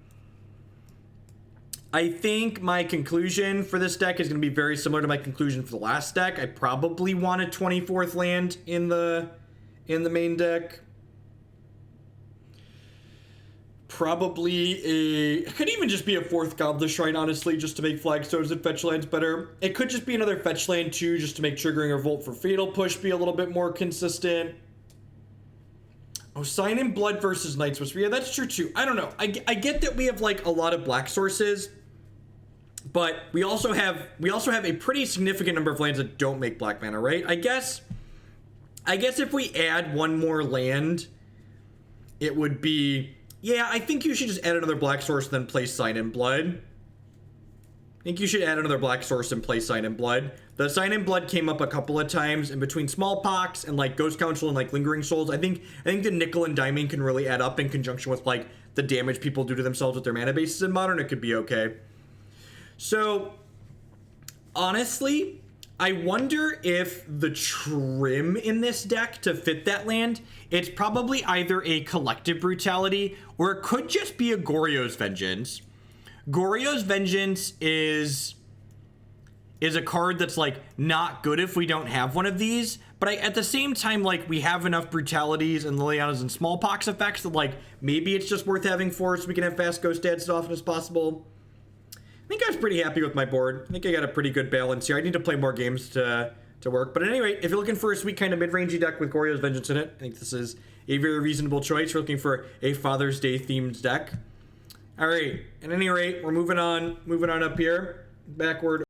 I think my conclusion for this deck is going to be very similar to my conclusion for the last deck. I probably want a 24th land in the main deck. Probably it could even just be a 4th Godless Shrine, honestly, just to make Flagstones and fetch lands better. It could just be another fetch land too, just to make triggering a Revolt for Fatal Push be a little bit more consistent. Oh, Sign in Blood versus Night Whisper. Yeah, that's true too. I don't know. I get that we have like a lot of black sources, but we also have a pretty significant number of lands that don't make black mana, right? I guess if we add one more land, it would be, yeah, I think you should just add another black source, then play Sign in Blood. I think you should add another black source and play Sign in Blood. The Sign in Blood came up a couple of times in between Smallpox and like Ghost Council and like Lingering Souls. I think the nickel and diming can really add up in conjunction with like the damage people do to themselves with their mana bases in Modern. It could be okay. So honestly, I wonder if the trim in this deck to fit that land, it's probably either a Collective Brutality or it could just be a Goryo's Vengeance. Goryo's Vengeance is a card that's like not good if we don't have one of these, but at the same time, like we have enough Brutalities and Lilianas and Smallpox effects that like maybe it's just worth having for so we can have fast Ghost Dads as often as possible. I think I was pretty happy with my board. I think I got a pretty good balance here. I need to play more games to work. But at any rate, if you're looking for a sweet kind of mid-rangey deck with Goryo's Vengeance in it, I think this is a very reasonable choice. You're looking for a Father's Day themed deck. All right. At any rate, we're moving on up here. Backward.